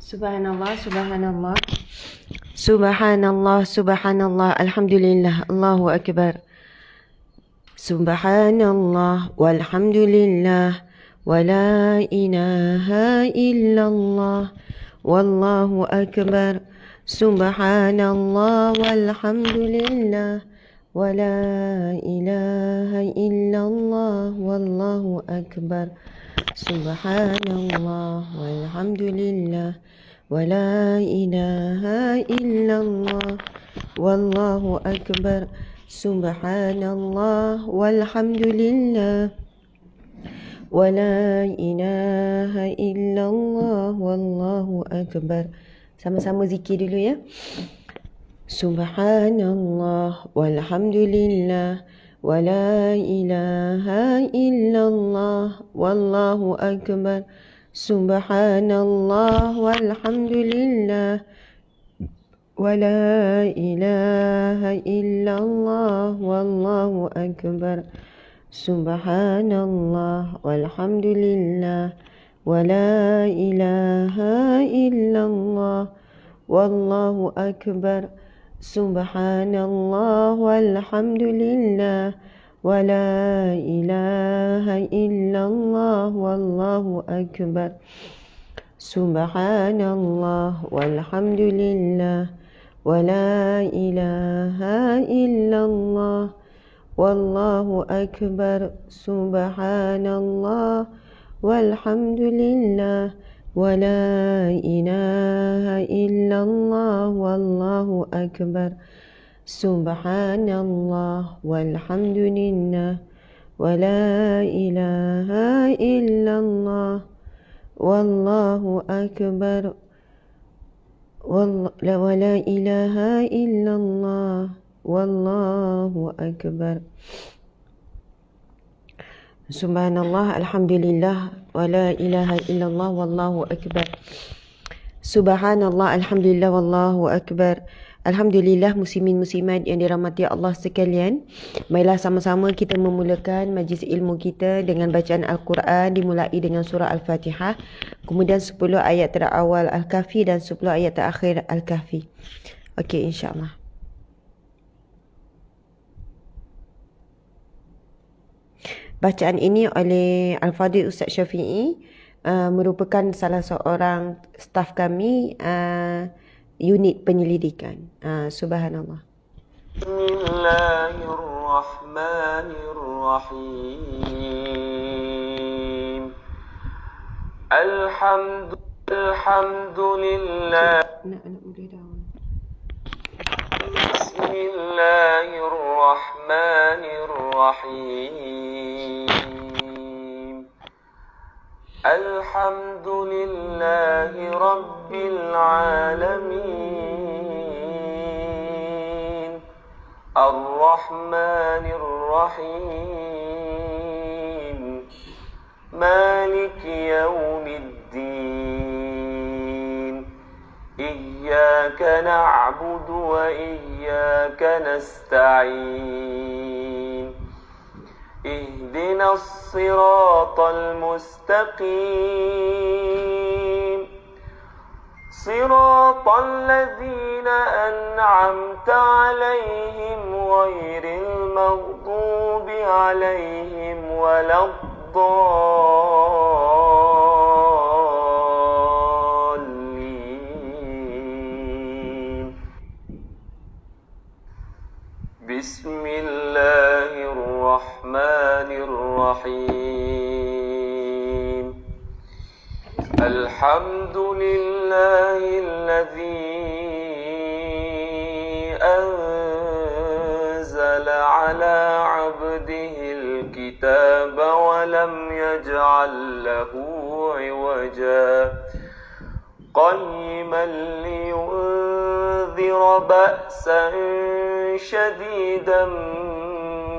Subhanallah, subhanallah. Subhanallah, subhanallah. Alhamdulillah, Allahu Akbar. Subhanallah, walhamdulillah, wa la ilaha illallah, wallahu akbar. Subhanallah, walhamdulillah, wa la ilaha illallah, wallahu akbar. Subhanallah, walhamdulillah, wa la ilaha illallah, wallahu akbar. Subhanallah, walhamdulillah, wa la ilaha illallah, wallahu akbar. Sama-sama zikir dulu ya. Subhanallah, walhamdulillah, wa la ilaha illallah, wallahu akbar. Subhanallah, walhamdulillah, wa la ilaha illallah, wallahu akbar. Subhanallah, walhamdulillah, wa la ilaha illallah, wallahu akbar. Subhanallah, walhamdulillah, wa la ilaha illallah, wallahu akbar. Subhanallah, walhamdulillah, wa la ilaha illallah, wallahu akbar. Subhanallah, walhamdulillah, wa la ilaha illallah, wallahu akbar. Subhanallah, walhamdulillah, wa la ilaha illallah, wallahu akbar. Wa la ilaha illallah, wallahu akbar. Subhanallah, alhamdulillah, wa la ilaha illallah, wallahu akbar. Subhanallah, alhamdulillah, wallahu akbar. Alhamdulillah, muslimin muslimat yang dirahmati Allah sekalian. Marilah sama-sama kita memulakan majlis ilmu kita dengan bacaan Al-Quran dimulai dengan surah Al-Fatihah, kemudian 10 ayat terawal Al-Kahfi dan 10 ayat terakhir Al-Kahfi. Okey, insya-Allah. Bacaan ini oleh Al-Fadhil Ustaz Syafi'i, merupakan salah seorang staf kami, unit penyelidikan. Subhanallah. Bismillahirrahmanirrahim. Alhamdulillah. Bismillahirrahmanirrahim. Alhamdulillahi Rabbil Alamin. Ar-Rahmanir Rahim. Maliki Yawmiddin. Iyyaka na'budu wa iyyaka nasta'in. اهدنا الصراط المستقيم صراط الذين أنعمت عليهم غير المغضوب عليهم ولا الضالين. بسم الله الرحمن الرحيم. الحمد لله الذي أنزل على عبده الكتاب ولم يجعل له عوجا قيما لينذر بأسا شديدا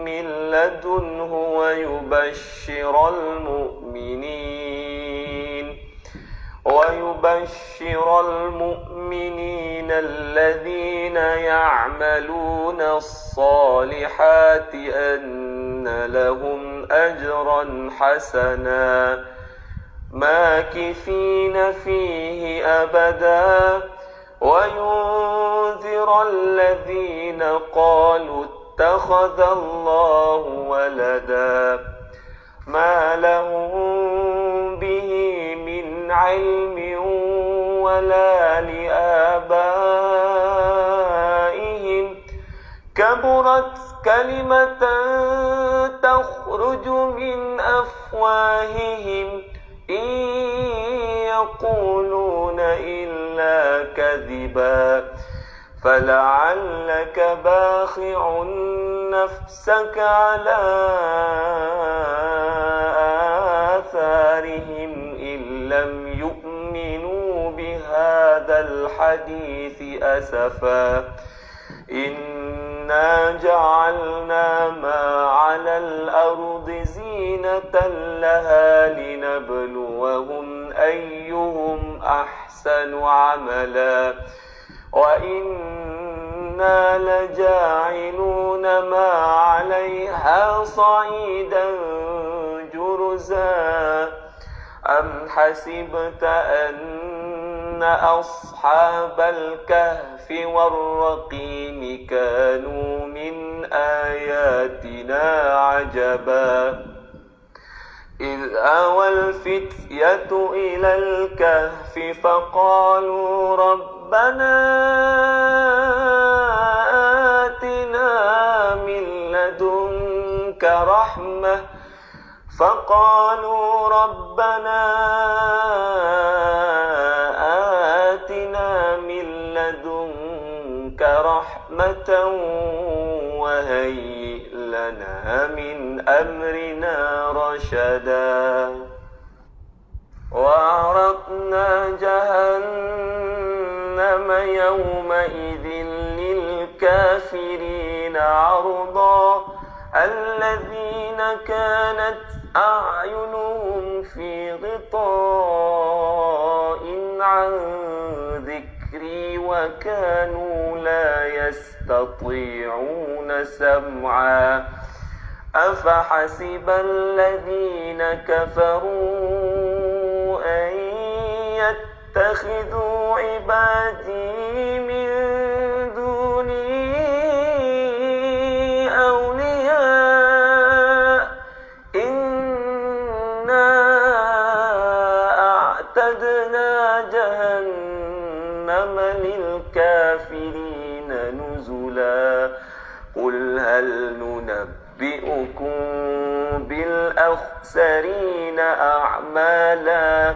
من لدنه ويبشر المؤمنين الذين يعملون الصالحات أن لهم أجرا حسنا ماكثين فيه أبدا وينذر الذين قالوا اتخذ الله ولدا ما لهم به من علم ولا لآبائهم كبرت كلمة تخرج من أفواههم إن يقولون إلا كذبا فلعلك باخع نفسك على آثارهم إن لم يؤمنوا بهذا الحديث أسفا إنا جعلنا ما على الأرض زينة لها لنبلوهم أيهم أحسن عملا وإنا لجاعلون ما عليها صعيدا جرزا أم حسبت أن أصحاب الكهف والرقيم كانوا من آياتنا عجبا إذ أوى الفتية إلى الكهف فقالوا ربنا آتنا من لدنك رحمة وهيئ لنا من أمرنا رشدا وعرضنا جهنم يومئذ للكافرين عرضا الذين كانت أعينهم في غطاء عن ذكري وكانوا لا يستطيعون سمعا أفحسب الذين كفروا أن يتخذوا عبادي من دوني أولياء إنا أعتدنا جهنم للكافرين نزلا قل هل ننبئكم بالأخسرين أعمالا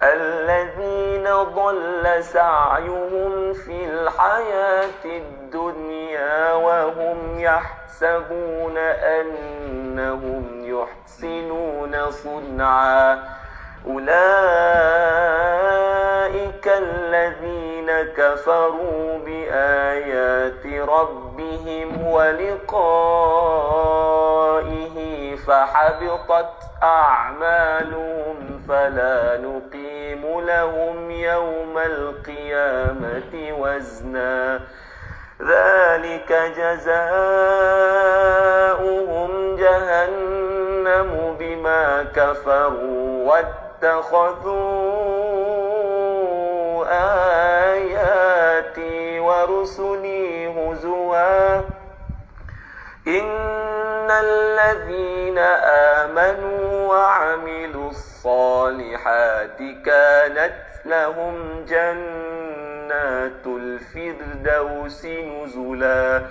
الذين ضل سعيهم في الحياة الدنيا وهم يحسبون أنهم يحسنون صنعا أولئك الذين كفروا بآيات ربهم ولقائه فحبطت أعمالهم فلا نقيم لهم يوم القيامة وزنا ذلك جزاؤهم جهنم بما كفروا واتخذوا آياتي ورسلي هزوا إن الذين آمنوا وعملوا الصالحات كانت لهم جنات الفردوس نزلا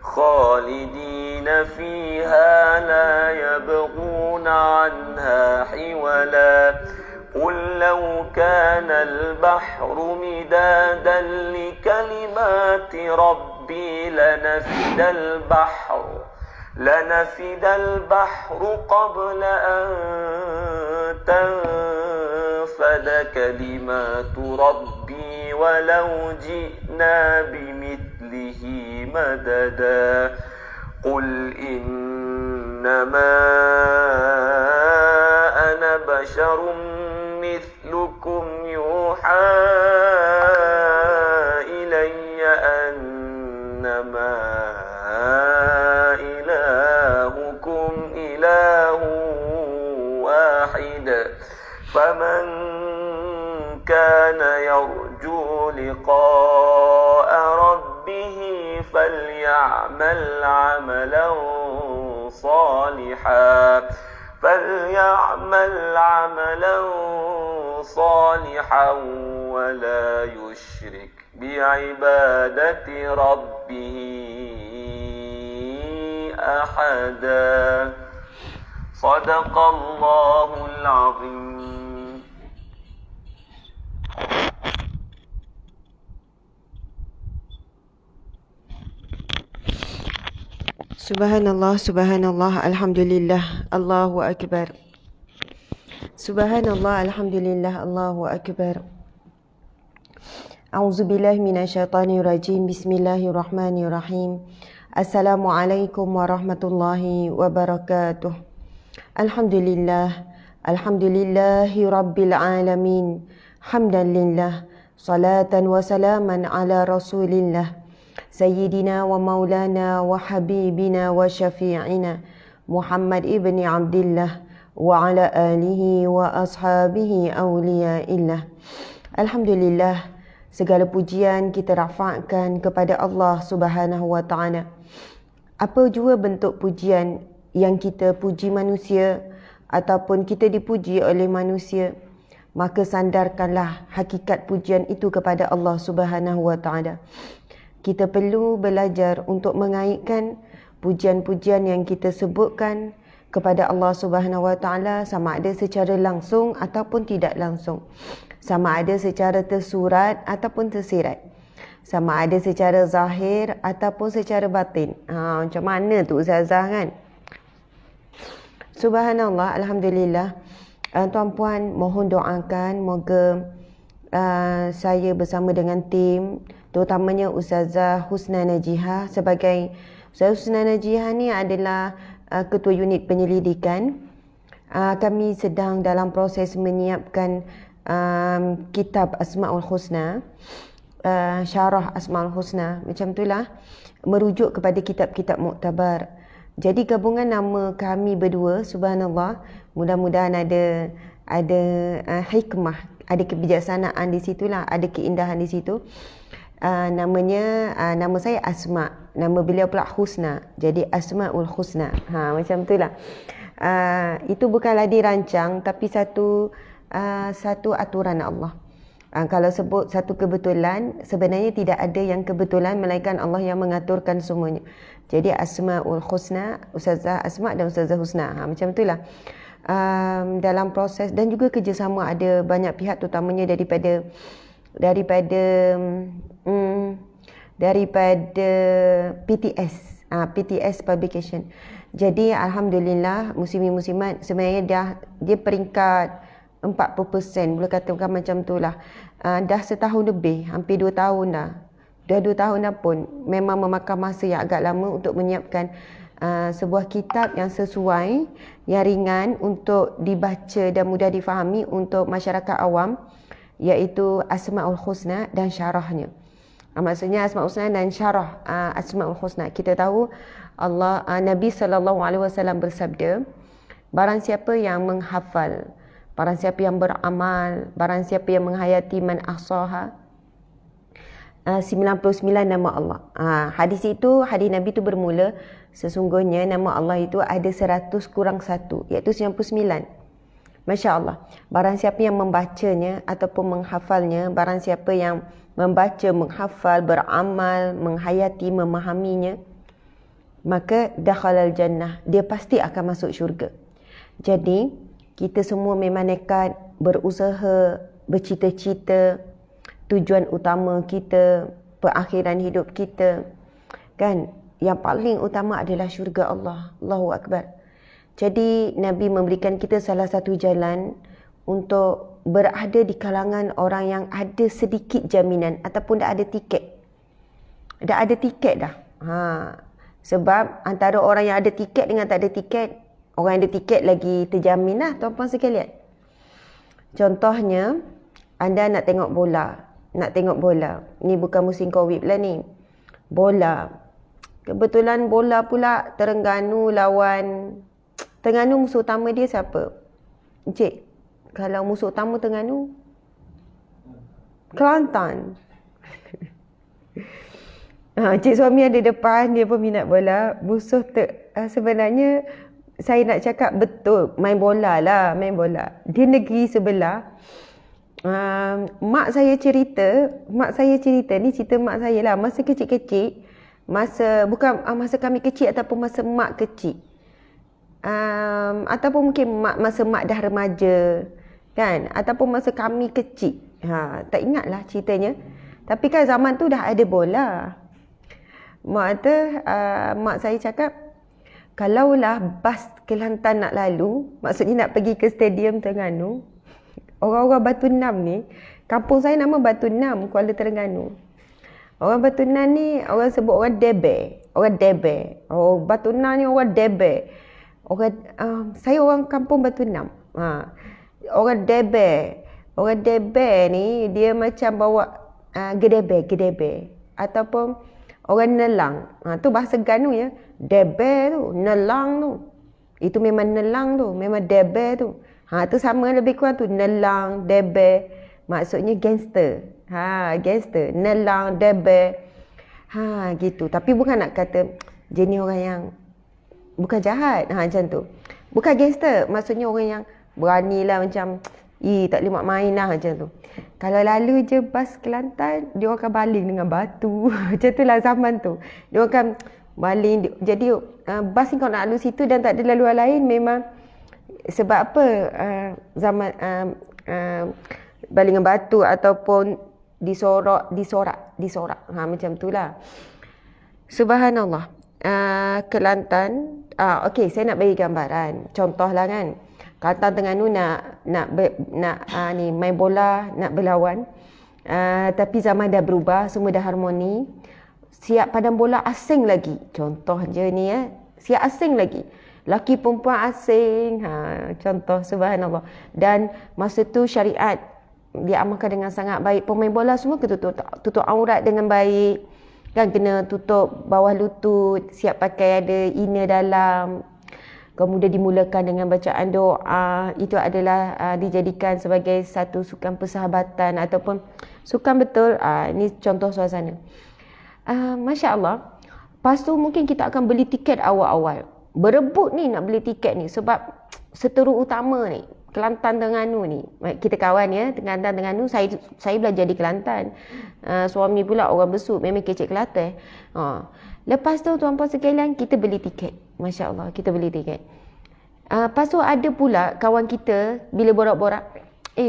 خالدين فيها لا يبغون عنها حولا قل لو كان البحر مدادا لكلمات ربي لنفد البحر قبل أن تنفد كلمات ربي ولو جئنا بمثله مددا قل إنما أنا بشر مثلكم يوحى إلي أنما إلهكم إله واحد فمن كان يرجو لقاء ربه فليعمل عملا صالحا ولا يشرك بعبادة ربه أحدا صدق الله العظيم. Subhanallah, subhanallah, alhamdulillah, Allahu akbar. Subhanallah, alhamdulillah, Allahu akbar. A'udzubillahi minasyaitonirrajim. Bismillahirrahmanirrahim. Assalamualaikum warahmatullahi wabarakatuh. Alhamdulillah, alhamdulillahi rabbil alamin. Hamdan lillah, salatan wa salaman ala rasulillah. Sayyidina wa maulana wa habibina wa syafi'ina Muhammad ibni Abdillah wa ala alihi wa ashabihi awliyaillah. Alhamdulillah, segala pujian kita rafa'kan kepada Allah Subhanahu wa ta'ala. Apa jua bentuk pujian yang kita puji manusia ataupun kita dipuji oleh manusia, maka sandarkanlah hakikat pujian itu kepada Allah Subhanahu wa ta'ala. Kita perlu belajar untuk mengaitkan pujian-pujian yang kita sebutkan kepada Allah Subhanahu wa ta'ala, sama ada secara langsung ataupun tidak langsung, sama ada secara tersurat ataupun tersirat, sama ada secara zahir ataupun secara batin. Macam mana tu Ustazah kan? Subhanallah, alhamdulillah. Tuan-puan, mohon doakan moga saya bersama dengan tim, terutamanya Ustazah Husna Najihah. Sebagai Ustazah Husna Najihah ni adalah Ketua Unit Penyelidikan. Kami sedang dalam proses menyiapkan kitab Asma'ul Husna, syarah Asma'ul Husna, macam itulah, merujuk kepada kitab-kitab muktabar. Jadi gabungan nama kami berdua, subhanallah, mudah-mudahan ada hikmah, ada kebijaksanaan di situlah, ada keindahan di situ. Nama saya Asma, nama beliau pula Husna, jadi Asma'ul Husna. Macam itulah. Itu bukanlah dirancang, tapi satu aturan Allah. Kalau sebut satu kebetulan, sebenarnya tidak ada yang kebetulan, melainkan Allah yang mengaturkan semuanya. Jadi Asma'ul Husna, Ustazah Asma dan Ustazah Husna. Macam itulah. Dalam proses dan juga kerjasama ada banyak pihak, terutamanya daripada PTS Publication. Jadi alhamdulillah, muslimin-muslimat sebenarnya dia peringkat 40%, boleh katakan macam itulah. Dah setahun lebih, hampir 2 tahun dah. Dah 2 tahun dah pun memang memakan masa yang agak lama untuk menyiapkan sebuah kitab yang sesuai, yang ringan untuk dibaca dan mudah difahami untuk masyarakat awam, iaitu Asma'ul Husna dan syarahnya. Maksudnya Asma'ul Husna dan syarah Asma'ul Husna. Kita tahu Nabi SAW bersabda, barang siapa yang menghafal, barang siapa yang beramal, barang siapa yang menghayati man ahsaha 99 nama Allah. Hadis Nabi itu bermula, sesungguhnya nama Allah itu ada 100 kurang 1, iaitu 99. Masya Allah. Barang siapa yang membacanya ataupun menghafalnya, barang siapa yang membaca, menghafal, beramal, menghayati, memahaminya, maka dakhalal jannah, dia pasti akan masuk syurga. Jadi kita semua memang nekat, berusaha, bercita-cita, tujuan utama kita, perakhiran hidup kita, kan, yang paling utama adalah syurga Allah. Allahu Akbar. Jadi Nabi memberikan kita salah satu jalan untuk berada di kalangan orang yang ada sedikit jaminan ataupun dah ada tiket. Dah ada tiket dah. Sebab antara orang yang ada tiket dengan tak ada tiket, orang yang ada tiket lagi terjamin lah, tuan-puan sekalian. Contohnya, anda nak tengok bola. Ni bukan musim Covid lah ni. Bola. Kebetulan bola pula Terengganu lawan... Terengganu musuh utama dia siapa? Encik, Kalau musuh utama Terengganu, Kelantan. Cik suami ada depan, dia pun minat bola. Musuh sebenarnya saya nak cakap betul, main bola lah, main bola. Di negeri sebelah, mak saya cerita ni cerita mak saya lah, masa kecil-kecil, masa kami kecil ataupun masa mak kecil. Ataupun mungkin masa mak dah remaja, kan? Ataupun masa kami kecil. Tak ingat lah ceritanya. Tapi kan zaman tu dah ada bola. Mak saya cakap, kalaulah bas Kelantan nak lalu, maksudnya nak pergi ke Stadium Terengganu, orang-orang Batu Enam ni, kampung saya nama Batu Enam, Kuala Terengganu. Orang Batu Enam ni, orang sebut orang Debe. Oh, Batu Enam ni orang Debe. Saya orang kampung Batu Enam. Orang Debe. Orang Debe ni, dia macam bawa gedebe. Ataupun orang Nelang. Tu bahasa Ganu ya. Debe tu, Nelang tu. Itu memang Nelang tu, memang Debe tu. Tu sama lebih kurang tu, Nelang, Debe. Maksudnya gangster. Gangster. Nelang, Debe. Gitu. Tapi bukan nak kata jenis orang yang bukan jahat. Macam tu. Bukan gangster. Maksudnya orang yang beranilah macam, tak boleh main lah macam tu. Kalau lalu je bas Kelantan, dia akan baling dengan batu. Macam tu lah zaman tu. Dia akan baling. Jadi bas ni kalau nak lalu situ dan tak ada laluan lain, memang sebab apa zaman baling dengan batu ataupun disorak. Macam tu lah. Subhanallah. Kelantan, okey, saya nak bagi gambaran. Contoh lah kan. Kelantan Terengganu nak main bola, nak berlawan. Tapi zaman dah berubah, semua dah harmoni. Siap padang bola asing lagi. Contoh je ni ya. Siap asing lagi. Laki perempuan asing. Contoh, subhanallah. Dan masa tu syariat diamalkan dengan sangat baik. Pemain bola semua tutup aurat dengan baik. Kan kena tutup bawah lutut. Siap pakai ada inner dalam. Kemudian dimulakan dengan bacaan doa. Itu adalah dijadikan sebagai satu sukan persahabatan ataupun sukan betul. Ini contoh suasana. Masya Allah. Lepas tu mungkin kita akan beli tiket awal-awal. Berebut ni nak beli tiket ni. Sebab seteru utama ni, Kelantan Terengganu ni. Kita kawan ya, Kelantan Terengganu. Saya belajar di Kelantan. Suami pula orang Besut, memang kecik Kelantan. Lepas tu tuan-puan sekalian, kita beli tiket. Masya Allah, kita beli tiket. Lepas tu ada pula kawan kita, bila borak-borak,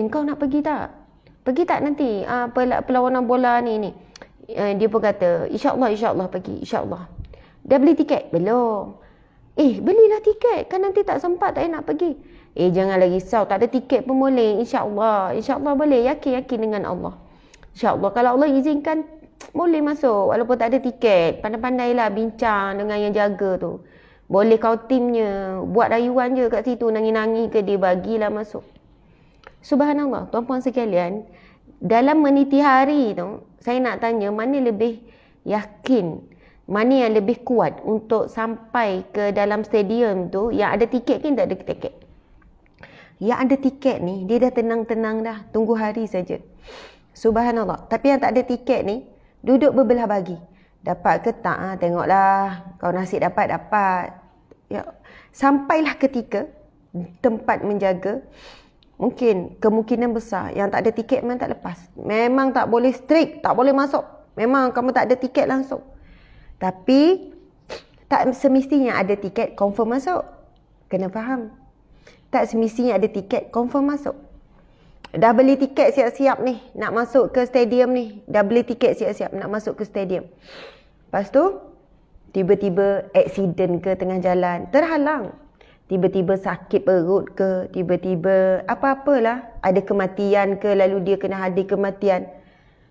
kau nak pergi tak? Pergi tak nanti perlawanan bola ni? Dia pun kata, insyaAllah pergi, insyaAllah. Dah beli tiket? Belum. Belilah tiket, kan nanti tak sempat, tak nak pergi. Janganlah risau, tak ada tiket pun boleh. InsyaAllah boleh, yakin dengan Allah. InsyaAllah, kalau Allah izinkan, boleh masuk walaupun tak ada tiket. Pandai-pandailah bincang dengan yang jaga tu. Boleh kau timnya, buat rayuan je kat situ, nangis-nangis ke dia, bagilah masuk. Subhanallah, tuan-puan sekalian, dalam meniti hari tu, saya nak tanya mana lebih yakin, mana yang lebih kuat untuk sampai ke dalam stadium tu. Yang ada tiket kan tak ada tiket. Yang ada tiket ni, dia dah tenang-tenang dah, tunggu hari saja. Subhanallah. Tapi yang tak ada tiket ni, duduk berbelah bagi. Dapat ke tak? Tengoklah. Kau nasib dapat. Ya. Sampailah ketika tempat menjaga. Mungkin kemungkinan besar yang tak ada tiket memang tak lepas. Memang tak boleh strict. Tak boleh masuk. Memang kamu tak ada tiket langsung. Tapi tak semestinya ada tiket confirm masuk. Kena faham. Tak semestinya ada tiket confirm masuk. Dah beli tiket siap-siap ni nak masuk ke stadium ni. Dah beli tiket siap-siap nak masuk ke stadium. Lepas tu tiba-tiba aksiden ke tengah jalan, terhalang. Tiba-tiba sakit perut ke, tiba-tiba apa-apalah, ada kematian ke, lalu dia kena hadir kematian.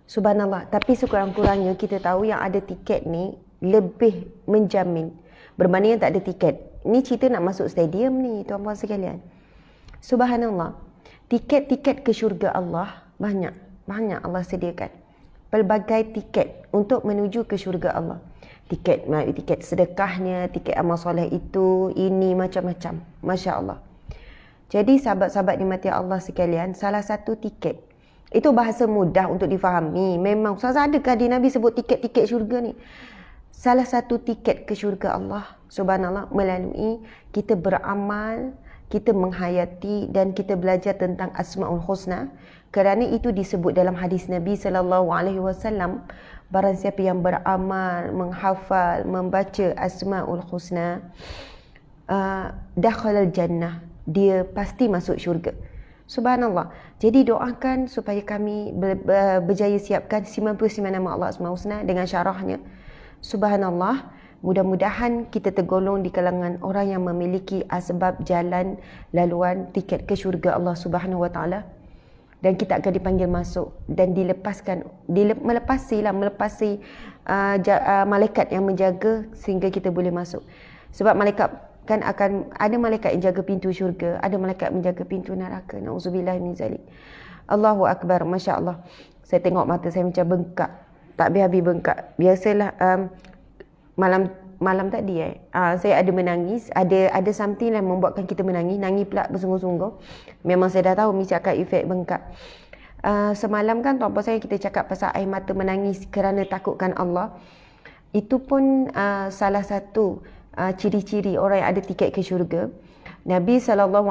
Subhanallah. Tapi sekurang-kurangnya kita tahu yang ada tiket ni lebih menjamin berbanding yang tak ada tiket. Ni cerita nak masuk stadium ni, tuan-puan sekalian. Subhanallah. Tiket-tiket ke syurga Allah banyak Allah sediakan. Pelbagai tiket untuk menuju ke syurga Allah. Tiket sedekahnya, tiket amal soleh itu, ini macam-macam. Masya Allah. Jadi sahabat-sahabat dimati Allah sekalian, salah satu tiket. Itu bahasa mudah untuk difahami. Memang Ustazah, adakah di Nabi sebut tiket-tiket syurga ni? Salah satu tiket ke syurga Allah subhanallah melalui kita beramal, kita menghayati dan kita belajar tentang Asmaul Husna. Kerana itu disebut dalam hadis Nabi sallallahu alaihi wasallam, barang siapa yang beramal, menghafal, membaca Asmaul Husna, dakhalal jannah, dia pasti masuk syurga. Subhanallah. Jadi doakan supaya kami berjaya siapkan 99 nama Allah Asmaul Husna dengan syarahnya. Subhanallah. Mudah-mudahan kita tergolong di kalangan orang yang memiliki asbab jalan laluan tiket ke syurga Allah Subhanahu Wa Taala, dan kita akan dipanggil masuk dan dilepaskan, melepasi malaikat yang menjaga sehingga kita boleh masuk. Sebab malaikat kan akan ada malaikat yang jaga pintu syurga, ada malaikat menjaga pintu neraka. Nauzubillah min zalik. Allahu akbar, masya-Allah. Saya tengok mata saya macam bengkak. Tak habis-habis bengkak. Biasalah malam tadi saya ada menangis, ada something yang membuatkan kita nangis pula bersungguh-sungguh. Memang saya dah tahu mesti akan efek bengkak. Semalam kan tuan-puan saya kita cakap pasal air mata menangis kerana takutkan Allah. Itu pun salah satu ciri-ciri orang yang ada tiket ke syurga. Nabi SAW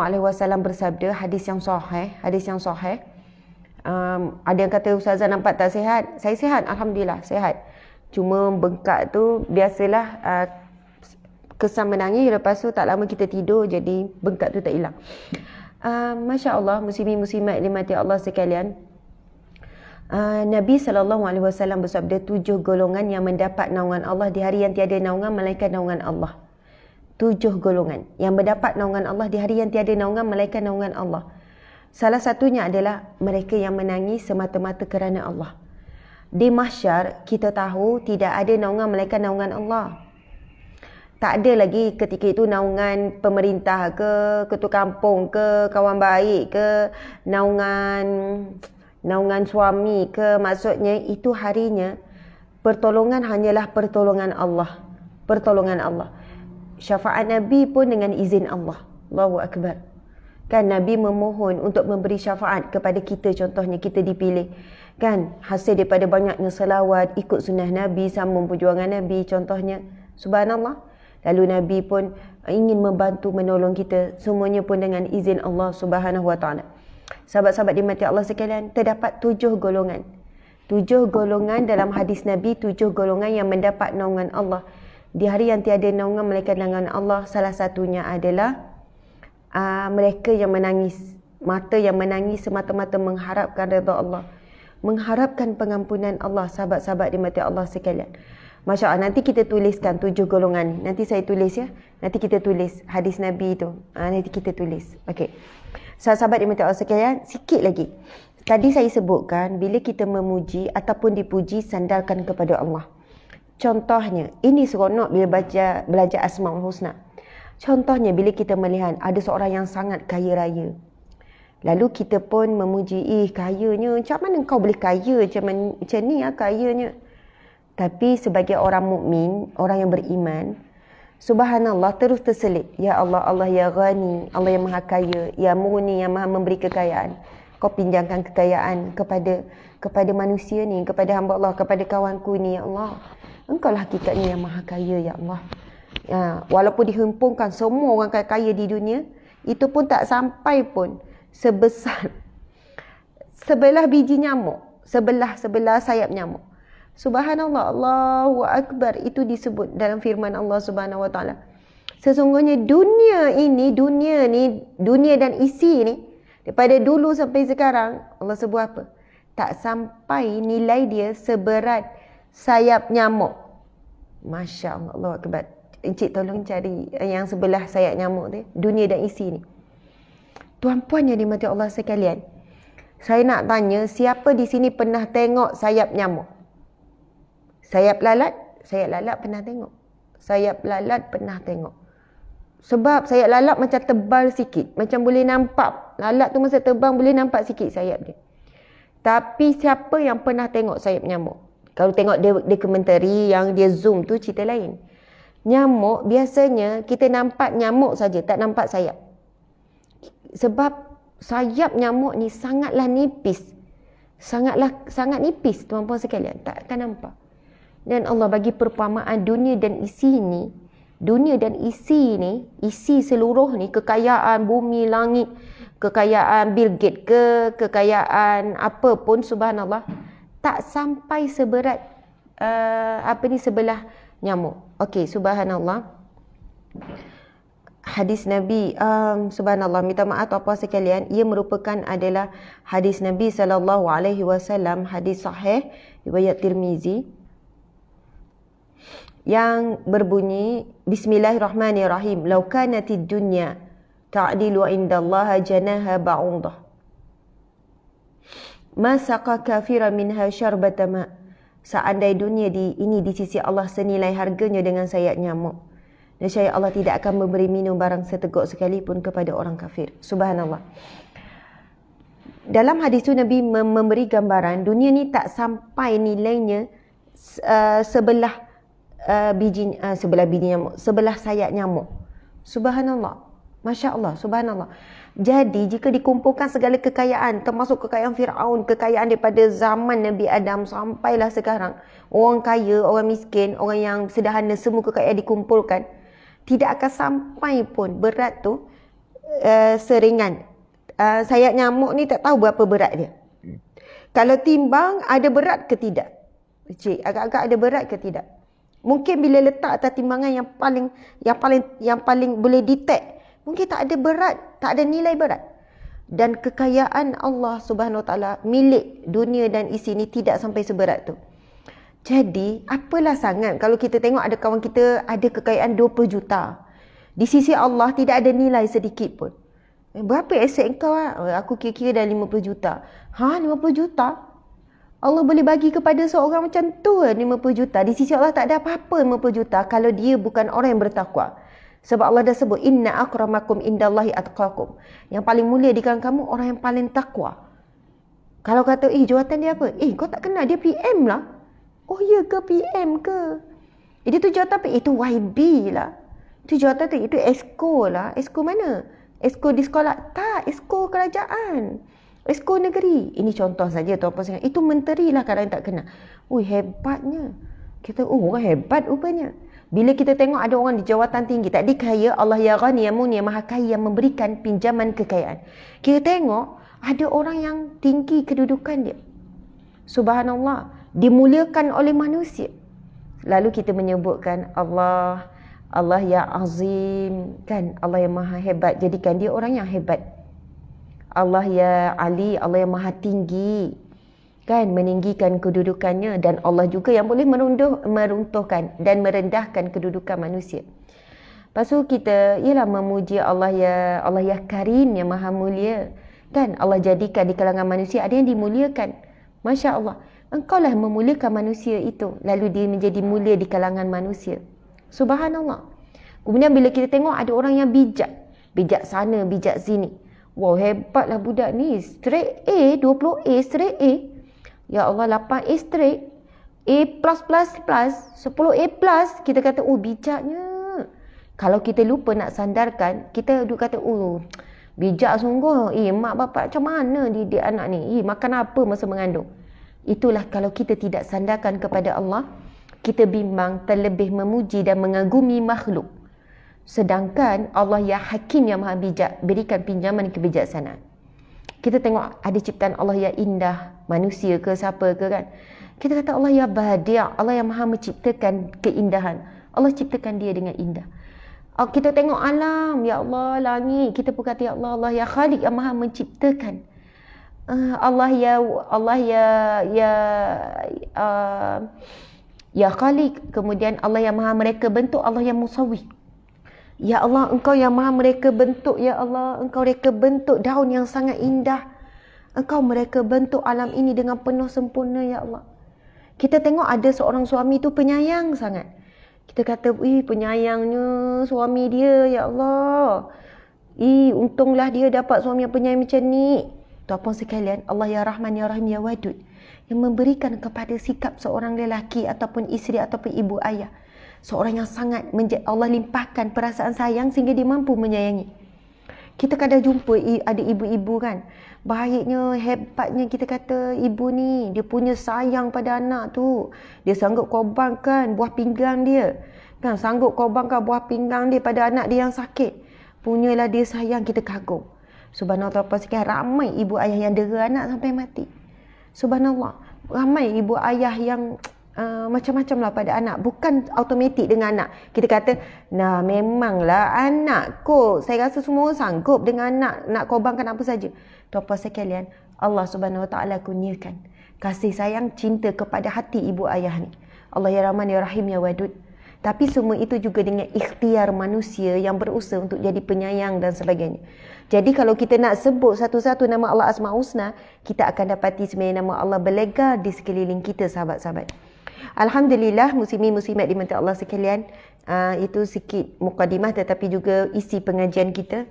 bersabda, hadis yang sahih. Ada yang kata, Ustazah nampak tak sihat? Saya sihat, alhamdulillah sihat. Cuma bengkak tu biasalah kesan menangis, lepas tu tak lama kita tidur, jadi bengkak tu tak hilang. Masya Allah, muslimin muslimat dimati Allah sekalian. Nabi SAW bersabda, 7 golongan yang mendapat naungan Allah di hari yang tiada naungan melainkan naungan Allah. 7 golongan yang mendapat naungan Allah di hari yang tiada naungan melainkan naungan Allah. Salah satunya adalah mereka yang menangis semata-mata kerana Allah. Di mahsyar kita tahu tidak ada naungan melainkan naungan Allah. Tak ada lagi ketika itu naungan pemerintah ke, ketua kampung ke, kawan baik ke, naungan suami ke. Maksudnya itu harinya pertolongan hanyalah pertolongan Allah. Pertolongan Allah. Syafaat Nabi pun dengan izin Allah. Allahu akbar. Kan Nabi memohon untuk memberi syafaat kepada kita, contohnya kita dipilih. Kan hasil daripada banyaknya selawat, ikut sunnah Nabi, sambung perjuangan Nabi contohnya. Subhanallah. Lalu Nabi pun ingin membantu menolong kita, semuanya pun dengan izin Allah Subhanahu Wa Taala. Sahabat-sahabat dimati Allah sekalian, terdapat 7 golongan. 7 golongan dalam hadis Nabi, 7 golongan yang mendapat naungan Allah di hari yang tiada naungan melainkan naungan Allah. Salah satunya adalah mereka yang menangis, mata yang menangis semata-mata mengharapkan redha Allah, mengharapkan pengampunan Allah. Sahabat-sahabat dimati Allah sekalian, Masya Allah, nanti kita tuliskan 7 golongan ni. Nanti saya tulis ya. Nanti kita tulis hadis Nabi tu. Nanti kita tulis. Okey. Sahabat-sahabat dimati Allah sekalian, sikit lagi. Tadi saya sebutkan bila kita memuji ataupun dipuji, sandarkan kepada Allah. Contohnya, ini seronok bila belajar Asmaul Husna. Contohnya bila kita melihat ada seorang yang sangat kaya raya. Lalu kita pun memuji, kayanya, macam mana kau boleh kaya macam ni kayanya. Tapi sebagai orang mukmin, orang yang beriman, subhanallah, terus terselit. Ya Allah, Allah ya Ghani, Allah yang maha kaya, ya Mughni, yang maha memberi kekayaan. Kau pinjamkan kekayaan kepada manusia ni, kepada hamba Allah, kepada kawanku ni, ya Allah. Engkau lah hakikatnya yang maha kaya, ya Allah. Walaupun dihimpunkan semua orang kaya di dunia, itu pun tak sampai pun sebesar sebelah biji nyamuk, sebelah sayap nyamuk. Subhanallah, Allahu Akbar. Itu disebut dalam firman Allah Subhanahu Wa Taala. Sesungguhnya dunia dan isi ni, daripada dulu sampai sekarang, Allah sebut apa? Tak sampai nilai dia seberat sayap nyamuk. Masya Allah, Allahu Akbar. Encik tolong cari yang sebelah sayap nyamuk tu, dunia dan isi ni. Tuan-puan yang dimati Allah sekalian, saya nak tanya, siapa di sini pernah tengok sayap nyamuk? Sayap lalat pernah tengok. Sayap lalat pernah tengok. Sebab sayap lalat macam tebal sikit, macam boleh nampak. Lalat tu masa terbang boleh nampak sikit sayap dia. Tapi siapa yang pernah tengok sayap nyamuk? Kalau tengok dokumentari yang dia zoom tu cerita lain. Nyamuk biasanya kita nampak nyamuk saja, tak nampak sayap. Sebab sayap nyamuk ni sangatlah nipis. Sangat nipis tuan-puan sekalian. Tak akan nampak. Dan Allah bagi perumpamaan dunia dan isi ni. Dunia dan isi ni, isi seluruh ni, kekayaan bumi, langit, kekayaan Bill Gates ke, kekayaan apa pun, subhanallah, tak sampai seberat sebelah nyamuk. Okey, subhanallah. Hadis Nabi, subhanallah, minta maaf tuan-puan sekalian, ia merupakan adalah hadis Nabi SAW, hadis sahih riwayat Tirmizi, yang berbunyi, Bismillahirrahmanirrahim, lau kanatid dunya ta'dilu indallaha janaha ba'udah ma saqa kafiran minha syarbata ma. Seandai dunia ini di sisi Allah senilai harganya dengan sayap nyamuk, nescaya Allah tidak akan memberi minum barang seteguk sekalipun kepada orang kafir. Subhanallah. Dalam hadis itu Nabi memberi gambaran dunia ni tak sampai nilainya sebelah sayap nyamuk. Subhanallah. Masya Allah, subhanallah. Jadi jika dikumpulkan segala kekayaan, termasuk kekayaan Fir'aun, kekayaan daripada zaman Nabi Adam sampailah sekarang, orang kaya, orang miskin, orang yang sederhana, semua kekayaan dikumpulkan, tidak akan sampai pun berat tu seringan sayap nyamuk ni. Tak tahu berapa berat dia. Kalau timbang, ada berat ke tidak? Cik, agak-agak ada berat ke tidak? Mungkin bila letak atas timbangan yang paling boleh detect, mungkin tak ada berat, tak ada nilai berat. Dan kekayaan Allah Subhanahu Wa Taala milik dunia dan isi ni tidak sampai seberat tu. Jadi, apalah sangat kalau kita tengok ada kawan kita ada kekayaan 20 juta. Di sisi Allah tidak ada nilai sedikit pun. Berapa aset kau? Aku kira-kira dah 50 juta. 50 juta? Allah boleh bagi kepada seorang macam tu 50 juta. Di sisi Allah tak ada apa-apa 50 juta kalau dia bukan orang yang bertakwa. Sebab Allah dah sebut, inna akramakum indallahi atqakum. Yang paling mulia di kalangan kamu orang yang paling takwa. Kalau kata, jawatan dia apa? Kau tak kenal, dia PM lah. Oh ya ke, PM ke? Dia tu jawatan apa? Itu YB lah. Itu jawatan tu, itu Esko lah. Esko mana? Esko di sekolah? Tak, Esko kerajaan. Esko negeri. Ini contoh saja tuan-puan sekalian. Itu menteri lah kadang tak kenal. Hebatnya. Kita, orang hebat rupanya. Bila kita tengok ada orang di jawatan tinggi, tak dikaya, Allah ya ghani ya muni, maha kaya yang memberikan pinjaman kekayaan. Kita tengok ada orang yang tinggi kedudukan dia. Subhanallah, dimuliakan oleh manusia. Lalu kita menyebutkan Allah ya azim, kan? Allah yang maha hebat, jadikan dia orang yang hebat. Allah ya ali, Allah yang maha tinggi, kan, meninggikan kedudukannya. Dan Allah juga yang boleh meruntuhkan dan merendahkan kedudukan manusia. Lepas tu kita ialah memuji Allah ya karim, yang maha mulia, kan. Allah jadikan di kalangan manusia ada yang dimuliakan. Masya Allah, engkaulah memuliakan manusia itu, lalu dia menjadi mulia di kalangan manusia. Subhanallah. Kemudian bila kita tengok ada orang yang bijak sana, bijak sini. Wow, hebatlah budak ni, straight A, 20 A, straight A. Ya Allah, 8 A straight, A+++, 10 A+, kita kata, bijaknya. Kalau kita lupa nak sandarkan, kita duk kata, bijak sungguh. Mak bapak macam mana didik anak ni? Makan apa masa mengandung? Itulah kalau kita tidak sandarkan kepada Allah, kita bimbang, terlebih memuji dan mengagumi makhluk. Sedangkan Allah ya hakim, yang maha bijak, berikan pinjaman kebijaksanaan. Kita tengok ada ciptaan Allah ya indah, manusia ke siapa ke, kan. Kita kata Allah ya badi', Allah yang maha menciptakan keindahan. Allah ciptakan dia dengan indah. Kita tengok alam, ya Allah, langit, kita pun kata ya Allah, Allah ya khaliq, yang maha menciptakan. Allah ya khaliq. Kemudian Allah yang maha mereka bentuk, Allah yang musawwir. Ya Allah, engkau yang maha mereka bentuk. Ya Allah, engkau mereka bentuk daun yang sangat indah. Engkau mereka bentuk alam ini dengan penuh sempurna, ya Allah. Kita tengok ada seorang suami tu penyayang sangat. Kita kata, penyayangnya suami dia, ya Allah. Untunglah dia dapat suami yang penyayang macam ni. Tuan-puan sekalian, Allah ya Rahman ya Rahim ya Wadud, yang memberikan kepada sikap seorang lelaki ataupun isteri ataupun ibu ayah, seorang yang sangat Allah limpahkan perasaan sayang sehingga dia mampu menyayangi. Kita kadang jumpa ada ibu-ibu kan, baiknya, hebatnya kita kata ibu ni, dia punya sayang pada anak tu. Dia sanggup korbankan buah pinggang dia. Kan, sanggup korbankan buah pinggang dia pada anak dia yang sakit. Punyalah dia sayang, kita kagum. Subhanallah, sekian ramai ibu ayah yang dera anak sampai mati. Subhanallah, ramai ibu ayah yang macam-macam lah pada anak. Bukan automatik dengan anak. Kita kata, nah memanglah anak kot. Saya rasa semua orang sanggup dengan anak. Nak korbankan apa saja. Tuan-puan sekalian, Allah Subhanahu Wa Taala kurniakan kasih sayang, cinta kepada hati ibu ayah ni. Allah ya Rahman ya Rahim ya Wadud. Tapi semua itu juga dengan ikhtiar manusia yang berusaha untuk jadi penyayang dan sebagainya. Jadi kalau kita nak sebut satu-satu nama Allah Asmaul Husna, kita akan dapati sebenarnya nama Allah berlegar di sekeliling kita, sahabat-sahabat. Alhamdulillah, muslimin-muslimat dimana Allah sekalian, itu sikit mukadimah tetapi juga isi pengajian kita.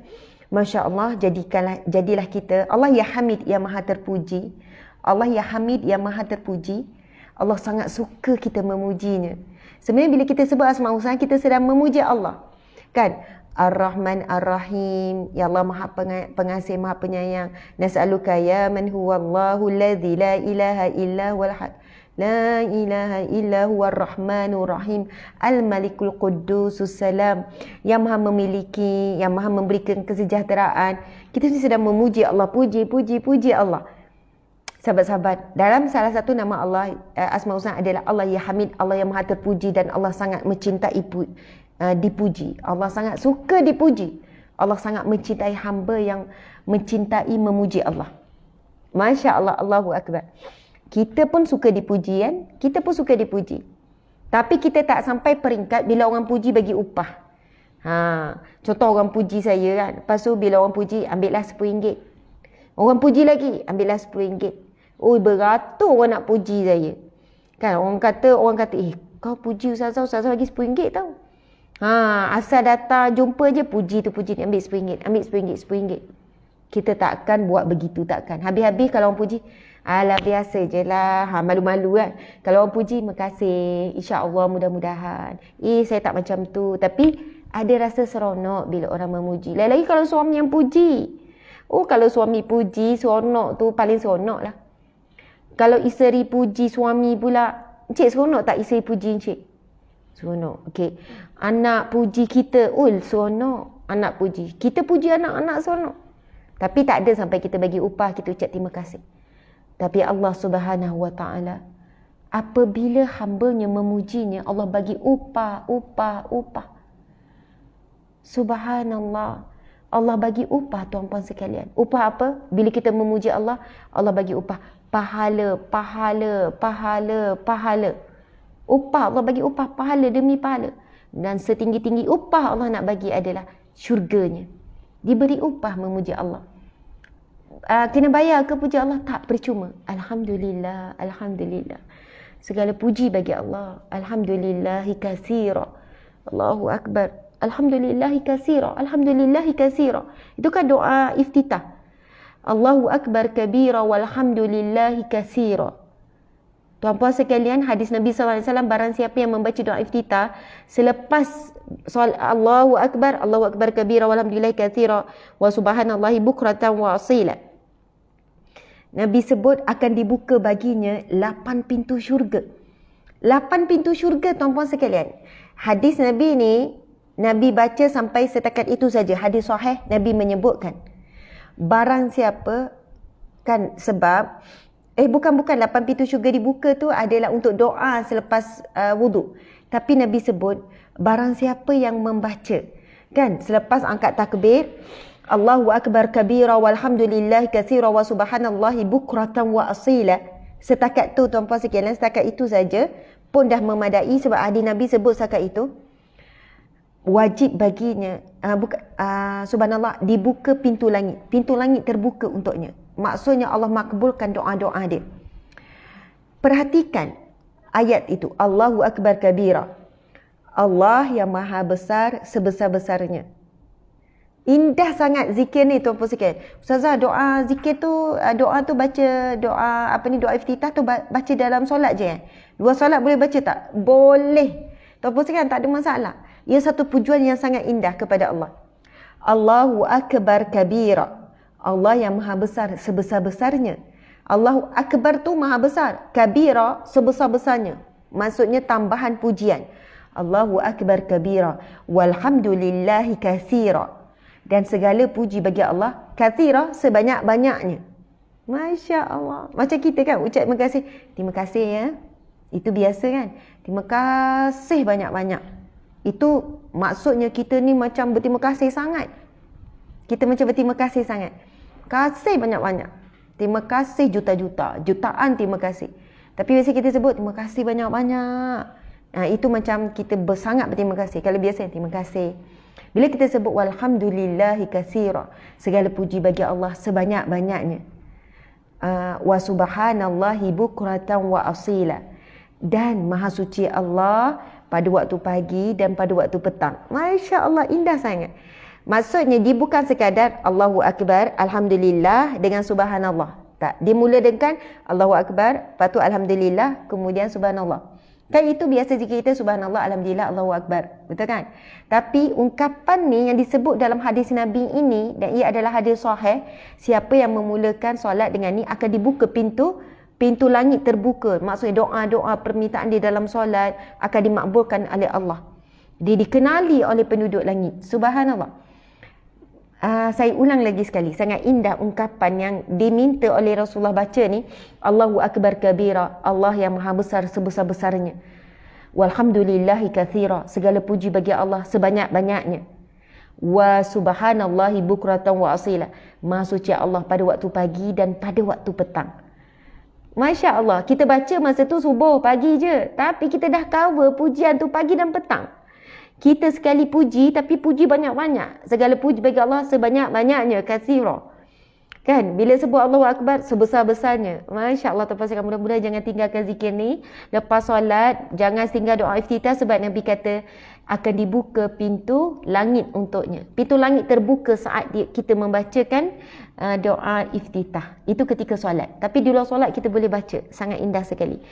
Masya Allah, jadilah kita Allah ya Hamid yang maha terpuji. Allah ya Hamid yang maha terpuji. Allah sangat suka kita memujinya. Sebenarnya bila kita sebut Asmaul Husna, kita sedang memuji Allah. Kan? Ar-Rahman Ar-Rahim, ya Allah maha pengasih, maha penyayang. Nas'aluka ya man huwallahu alladhi la ilaha illa wal La ilaha illa huwa ar-Rahmanur Rahim, Al-Malikul Quddusus Salam, yang maha memiliki, yang maha memberikan kesejahteraan. Kita ni sedang memuji Allah, puji Allah. Sahabat-sahabat, dalam salah satu nama Allah, Asmaul Husna adalah Allah ya Hamid, Allah yang maha terpuji, dan Allah sangat mencintai dipuji. Allah sangat suka dipuji. Allah sangat mencintai hamba yang mencintai memuji Allah. Masya Allah, Allahu Akbar. Kita pun suka dipuji kan? Kita pun suka dipuji. Tapi kita tak sampai peringkat bila orang puji bagi upah. Contoh orang puji saya kan. Lepas tu bila orang puji, ambillah RM10. Orang puji lagi, ambillah RM10. Oh, beratur orang nak puji saya. Kan orang kata, kau puji Ustazah bagi RM10 tau. Asal datang jumpa je, puji tu puji ni, ambil RM10, ambil RM10. Kita takkan buat begitu, takkan. Habis-habis kalau orang puji, alah biasa je lah, malu-malu kan. Kalau orang puji, makasih, insya-Allah mudah-mudahan. Saya tak macam tu. Tapi ada rasa seronok bila orang memuji. Lagi kalau suami yang puji. Kalau suami puji, seronok tu paling seronok lah. Kalau isteri puji suami pula, encik seronok tak isteri puji encik? Seronok. Okey. Anak puji kita, seronok. Anak puji. Kita puji anak-anak seronok. Tapi tak ada sampai kita bagi upah, kita ucap terima kasih. Tapi Allah Subhanahu Wa Taala, apabila hambanya memujinya, Allah bagi upah. Subhanallah. Allah bagi upah, tuan-puan sekalian. Upah apa? Bila kita memuji Allah, Allah bagi upah. Pahala. Upah, Allah bagi upah, pahala demi pahala. Dan setinggi-tinggi upah Allah nak bagi adalah syurganya. Diberi upah memuji Allah. Kena bayar ke puji Allah? Tak, percuma. Alhamdulillah. Segala puji bagi Allah. Alhamdulillahi katsira. Allahu Akbar. Alhamdulillahi katsira. Itu kan doa iftitah. Allahu Akbar kabira walhamdulillahi katsira. Tuan-puan sekalian, hadis Nabi SAW, barang siapa yang membaca doa iftitah selepas Allahu Akbar kabira walhamdulillahi katsira wa subhanallahi bukratan wa asila, Nabi sebut akan dibuka baginya 8 pintu syurga. 8 pintu syurga, tuan-puan sekalian. Hadis Nabi ni, Nabi baca sampai setakat itu saja. Hadis sahih, Nabi menyebutkan barang siapa, kan, sebab bukan 8 pintu syurga dibuka tu adalah untuk doa selepas wuduk. Tapi Nabi sebut barang siapa yang membaca, kan, selepas angkat takbir, Allahu Akbar kabira walhamdulillahi katsira wa subhanallahi bukratan wa asila. Setakat tu, tuan-puan sekalian, setakat itu saja pun dah memadai, sebab hadis Nabi sebut setakat itu. Wajib baginya, subhanallah, dibuka pintu langit. Pintu langit terbuka untuknya. Maksudnya Allah makbulkan doa-doa dia. Perhatikan ayat itu. Allahu Akbar kabira. Allah yang maha besar sebesar-besarnya. Indah sangat zikir ni, tuan-puan sekalian. Ustazah, doa zikir tu, doa tu baca doa doa iftitah tu baca dalam solat je. Luar solat boleh baca tak? Boleh. Tuan-puan sekalian, tak ada masalah. Ia satu pujuan yang sangat indah kepada Allah. Allahu Akbar kabira. Allah yang maha besar sebesar-besarnya. Allahu Akbar tu maha besar. Kabira sebesar-besarnya. Maksudnya tambahan pujian. Allahu Akbar kabira. Walhamdulillahi kathira. Dan segala puji bagi Allah. Kathira sebanyak-banyaknya. Masya Allah. Macam kita kan ucap terima kasih. Terima kasih ya. Itu biasa kan. Terima kasih banyak-banyak. Itu maksudnya kita ni macam berterima kasih sangat. Kita macam berterima kasih sangat. Kasih banyak-banyak. Terima kasih juta-juta. Jutaan terima kasih. Tapi biasa kita sebut terima kasih banyak-banyak. Itu macam kita sangat berterima kasih. Kalau biasa terima kasih. Bila kita sebut walhamdulillahi katsira, segala puji bagi Allah sebanyak-banyaknya. Wa subhanallahi bukratan wa asila. Dan maha suci Allah pada waktu pagi dan pada waktu petang. Masya Allah, indah sangat. Maksudnya dia bukan sekadar Allahu Akbar, Alhamdulillah dengan Subhanallah. Tak, dia mula dengan Allahu Akbar, lepas tu Alhamdulillah, kemudian Subhanallah. Kan itu biasa jika kita Subhanallah, Alhamdulillah, Allahu Akbar. Betul kan? Tapi ungkapan ni yang disebut dalam hadis Nabi ini, dan ia adalah hadis sahih, siapa yang memulakan solat dengan ni akan dibuka pintu langit terbuka. Maksudnya doa-doa permintaan dia dalam solat akan dimakbulkan oleh Allah. Dia dikenali oleh penduduk langit. Subhanallah. Saya ulang lagi sekali. Sangat indah ungkapan yang diminta oleh Rasulullah baca ni. Allahu Akbar kabira. Allah yang maha besar sebesar-besarnya. Walhamdulillahi kathira. Segala puji bagi Allah sebanyak-banyaknya. Wa subhanallahi bukratan wa asila. Maha suci Allah pada waktu pagi dan pada waktu petang. Masya Allah. Kita baca masa tu subuh pagi je. Tapi kita dah cover pujian tu pagi dan petang. Kita sekali puji, tapi puji banyak-banyak. Segala puji bagi Allah sebanyak-banyaknya. Katsira. Kan? Bila sebut Allahu Akbar, sebesar-besarnya. Masya Allah, terpaksa mudah-mudahan jangan tinggalkan zikir ni. Lepas solat, jangan tinggal doa iftitah sebab Nabi kata akan dibuka pintu langit untuknya. Pintu langit terbuka saat kita membacakan doa iftitah. Itu ketika solat. Tapi di luar solat kita boleh baca. Sangat indah sekali.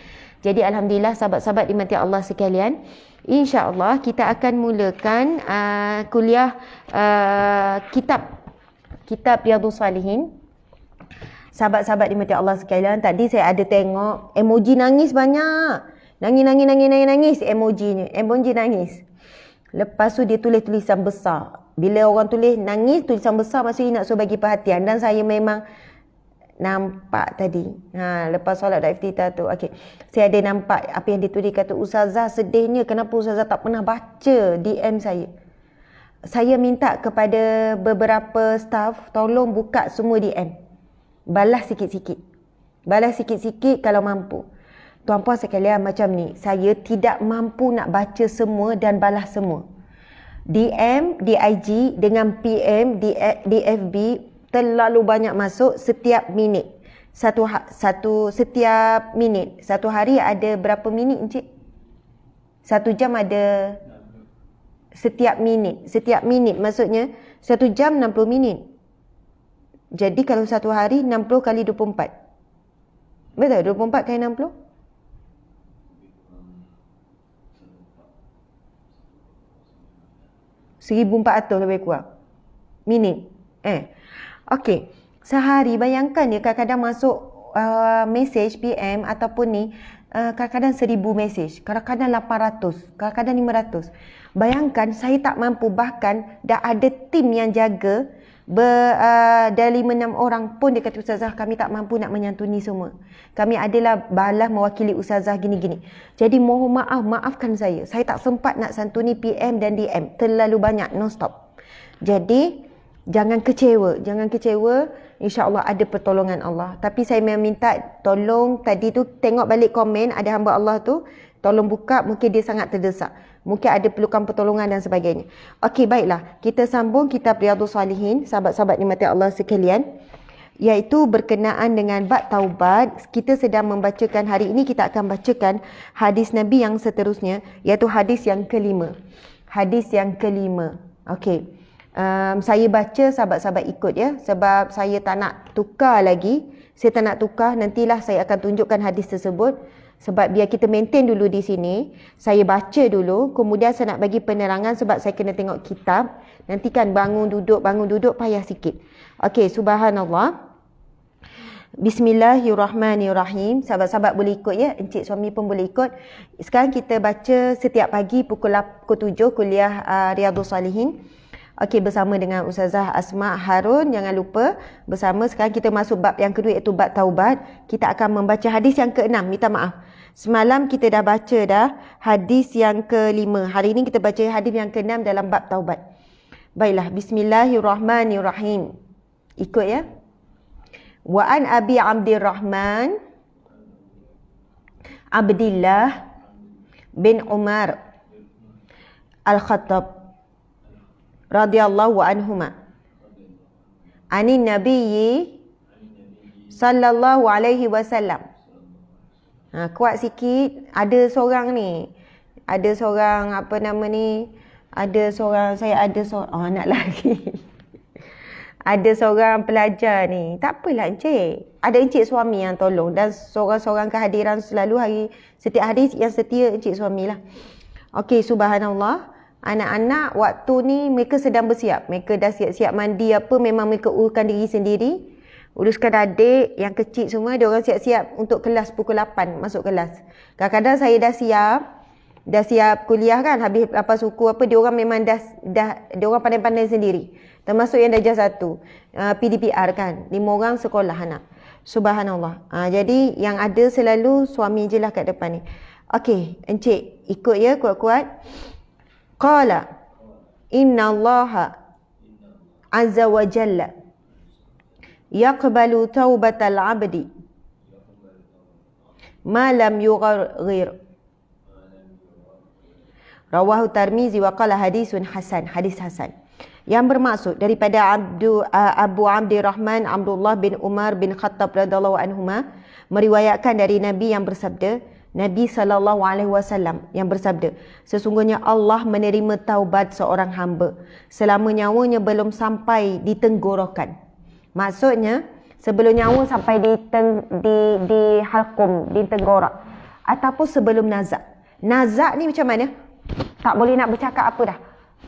Jadi Alhamdulillah sahabat-sahabat dimati Allah sekalian, insya-Allah kita akan mulakan kuliah kitab Riyadhus Salihin. Sahabat-sahabat dimati Allah sekalian, tadi saya ada tengok emoji nangis banyak. Nangis emojinya. Emoji nangis. Lepas tu dia tulis tulisan besar. Bila orang tulis nangis tulisan besar, maksudnya nak suruh bagi perhatian. Dan saya memang nampak tadi. Lepas solat dan iftitah tu. Okey. Saya ada nampak apa yang ditulis, kata Ustazah sedihnya kenapa Ustazah tak pernah baca DM saya. Saya minta kepada beberapa staff tolong buka semua DM. Balas sikit-sikit. Balas sikit-sikit kalau mampu. Tuan-puan sekalian, macam ni. Saya tidak mampu nak baca semua dan balas semua. DM, di IG dengan PM, di FB terlalu banyak masuk setiap minit. Setiap minit. Satu hari ada berapa minit, Encik? 1 jam ada setiap minit. Setiap minit maksudnya 1 jam 60 minit. Jadi kalau satu hari 60 kali 24. Betul? 24 kali 60? 1400 lebih kurang. Minit. Okey. Sehari bayangkan dia kadang-kadang masuk message PM ataupun ni kadang-kadang 1000 message, kadang-kadang 800, kadang-kadang 500. Bayangkan saya tak mampu, bahkan dah ada tim yang jaga dari 5-6 orang pun dia kata Ustazah kami tak mampu nak menyantuni semua. Kami adalah balas mewakili Ustazah gini-gini. Jadi mohon maaf, maafkan saya. Saya tak sempat nak santuni PM dan DM. Terlalu banyak non-stop. Jadi jangan kecewa. Jangan kecewa. InsyaAllah ada pertolongan Allah. Tapi saya memang minta tolong tadi tu tengok balik komen ada hamba Allah tu. Tolong buka, mungkin dia sangat terdesak. Mungkin ada perlukan pertolongan dan sebagainya. Okey, baiklah. Kita sambung kitab Riyadhus Salihin, sahabat-sahabat dimati Allah sekalian. Iaitu berkenaan dengan bab taubat. Kita sedang membacakan, hari ini kita akan bacakan hadis Nabi yang seterusnya. Iaitu hadis yang kelima. Hadis yang kelima. Okey. Saya baca, sahabat-sahabat ikut ya. Sebab saya tak nak tukar lagi. Saya tak nak tukar. Nantilah saya akan tunjukkan hadis tersebut. Sebab biar kita maintain dulu di sini, saya baca dulu, kemudian saya nak bagi penerangan sebab saya kena tengok kitab. Nanti kan bangun duduk payah sikit. Okey, subhanallah. Bismillahirrahmanirrahim. Sahabat-sahabat boleh ikut ya, encik suami pun boleh ikut. Sekarang kita baca setiap pagi pukul 7 kuliah Riyadhus Salihin. Okey, bersama dengan Ustazah Asma Harun. Jangan lupa bersama. Sekarang kita masuk bab yang kedua iaitu bab taubat. Kita akan membaca hadis yang ke-6. Minta maaf, semalam kita dah baca hadis yang ke-5. Hari ini kita baca hadis yang ke-6 dalam bab taubat. Baiklah, bismillahirrahmanirrahim. Ikut ya. Wa an Abi Abdirrahman Abdillah bin Umar Al-Khattab radhiyallahu anhuma anin nabiyyi sallallahu alaihi wasallam. Kuat sikit. Ada seorang anak lagi. Ada seorang pelajar ni. Tak apalah encik. Ada encik suami yang tolong. Dan seorang-seorang kehadiran selalu setiap hari yang setia encik suami lah. Okey, subhanallah. Anak-anak waktu ni mereka sedang bersiap. Mereka dah siap-siap mandi apa. Memang mereka uruskan diri sendiri. Uruskan adik yang kecil semua. Dia orang siap-siap untuk kelas pukul 8 masuk kelas. Kadang-kadang saya dah siap kuliah kan. Habis lepas suku apa. Dia orang memang dia orang pandai-pandai sendiri. Termasuk yang darjah 1. PDPR kan. 5 orang sekolah anak. Subhanallah. Jadi yang ada selalu suami je lah kat depan ni. Okey, encik ikut ya kuat-kuat. Qala inna Allaha azza wa jalla yaqbalu taubatal abdi ma lam yughaghir. Rawahu Tirmizi wa qala hadisun hasan. Hadis hasan. Yang bermaksud daripada Abu Abdirrahman Abdullah bin Umar bin Khattab radhiyallahu anhuma meriwayatkan dari Nabi yang bersabda, Nabi SAW yang bersabda, sesungguhnya Allah menerima taubat seorang hamba selama nyawanya belum sampai di tenggorokan. Maksudnya sebelum nyawa sampai di halqum, di tenggorak, ataupun sebelum nazak. Nazak ni macam mana? Tak boleh nak bercakap apa dah.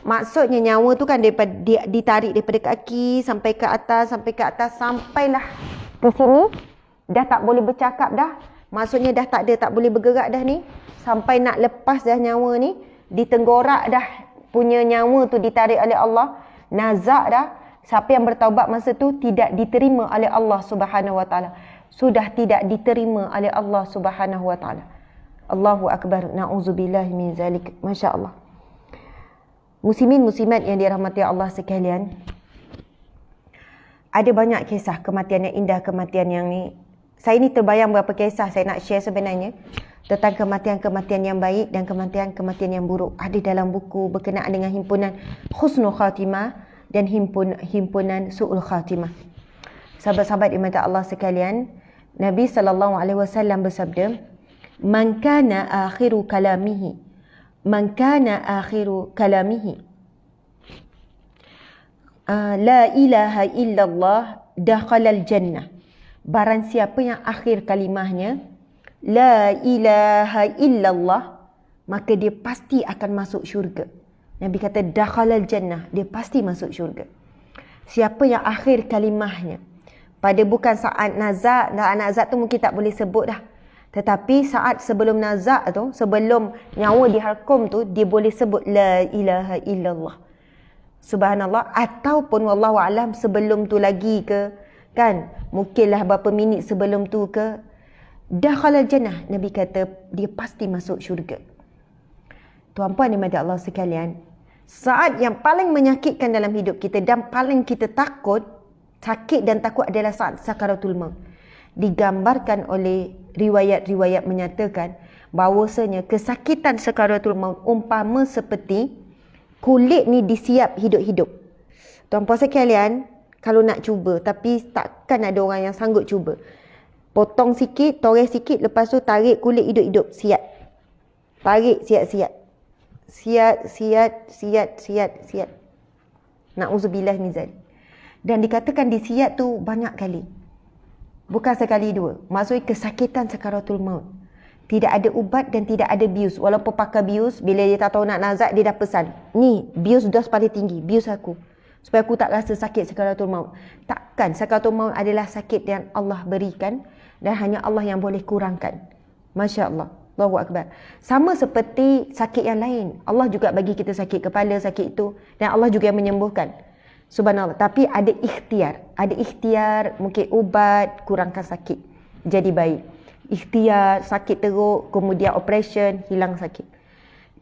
Maksudnya nyawa tu kan ditarik daripada kaki sampai ke atas, sampailah ke sini dah tak boleh bercakap dah. Maksudnya dah tak boleh bergerak dah ni. Sampai nak lepas dah nyawa ni, di tenggorak dah punya nyawa tu ditarik oleh Allah. Nazak dah. Siapa yang bertaubat masa tu tidak diterima oleh Allah Subhanahu Wa Taala. Sudah tidak diterima oleh Allah Subhanahu Wa Taala. Allahu Akbar. Na'udzubillah min zalik. Masya Allah. Muslimin muslimat yang dirahmati Allah sekalian. Ada banyak kisah kematian yang indah, kematian yang ni. Saya ni terbayang berapa kisah saya nak share sebenarnya tentang kematian-kematian yang baik dan kematian-kematian yang buruk. Ada dalam buku berkenaan dengan himpunan Husnul Khatimah dan himpunan Su'ul Khatimah. Sahabat-sahabat dimata Allah sekalian, Nabi SAW bersabda, Man kana akhiru kalamihi la ilaha illallah dakhalal jannah. Barang siapa yang akhir kalimahnya la ilaha illallah, maka dia pasti akan masuk syurga. Nabi kata dakhalal jannah, dia pasti masuk syurga. Siapa yang akhir kalimahnya pada bukan saat nazak. Nazak tu mungkin tak boleh sebut dah. Tetapi saat sebelum nazak tu, sebelum nyawa dihalqum tu, dia boleh sebut la ilaha illallah. Subhanallah. Ataupun wallahu alam sebelum tu lagi ke, kan? Mungkinlah berapa minit sebelum tu ke. Dakhalal jannah. Nabi kata dia pasti masuk syurga. Tuan-puan dimati Allah sekalian, saat yang paling menyakitkan dalam hidup kita dan paling kita takut, sakit dan takut adalah saat sakaratul maut. Digambarkan oleh riwayat-riwayat menyatakan bahawasanya kesakitan sakaratul maut umpama seperti kulit ni disiap hidup-hidup. Tuan-puan sekalian, kalau nak cuba, tapi takkan ada orang yang sanggup cuba. Potong sikit, toreh sikit, lepas tu tarik kulit hidup-hidup, siat. Tarik, siat-siat. Siat. Na'udzubillah min zalik. Dan dikatakan disiat tu banyak kali. Bukan sekali dua. Maksudnya kesakitan sakaratul maut. Tidak ada ubat dan tidak ada bius. Walaupun pakai bius, bila dia tak tahu nak nazak, dia dah pesan. Ni, bius dos paling tinggi. Bius aku. Supaya aku tak rasa sakit sakaratul maut. Takkan sakaratul maut adalah sakit yang Allah berikan. Dan hanya Allah yang boleh kurangkan. Masya Allah. Allahu Akbar. Sama seperti sakit yang lain. Allah juga bagi kita sakit kepala, sakit itu. Dan Allah juga yang menyembuhkan. Subhanallah. Tapi ada ikhtiar. Ada ikhtiar, mungkin ubat, kurangkan sakit. Jadi baik. Ikhtiar, sakit teruk, kemudian operation, hilang sakit.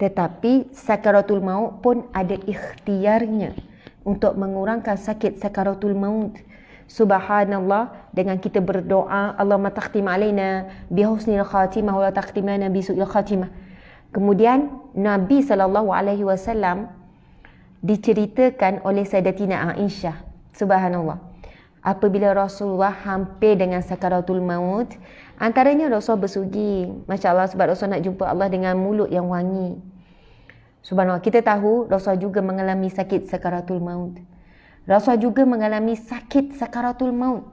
Tetapi sakaratul maut pun ada ikhtiarnya untuk mengurangkan sakit sakaratul maut. Subhanallah, dengan kita berdoa, Allahumma takhtim alaina bihusnil khatimah wa la takhtim lana bisu'il khatimah. Kemudian Nabi SAW diceritakan oleh Sayyidatina Aisyah. Subhanallah. Apabila Rasulullah hampir dengan sakaratul maut, antaranya Rasul bersugi. Masya Allah, sebab Rasul nak jumpa Allah dengan mulut yang wangi. Subhanallah, kita tahu Rasul juga mengalami sakit sakaratul maut. Rasul juga mengalami sakit sakaratul maut.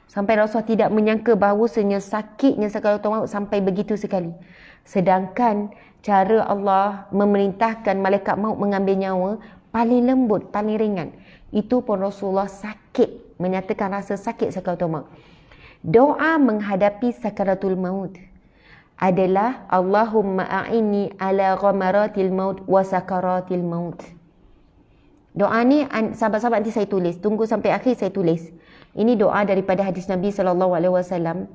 Sampai Rasul tidak menyangka bahawasanya sakitnya sakaratul maut sampai begitu sekali. Sedangkan cara Allah memerintahkan malaikat maut mengambil nyawa paling lembut, paling ringan. Itu pun Rasulullah sakit, menyatakan rasa sakit sakaratul maut. Doa menghadapi sakaratul maut adalah Allahumma a'inni ala ghamaratil maut wa sakaratil maut. Doa ni sahabat-sahabat nanti saya tulis. Tunggu sampai akhir saya tulis. Ini doa daripada hadis Nabi SAW.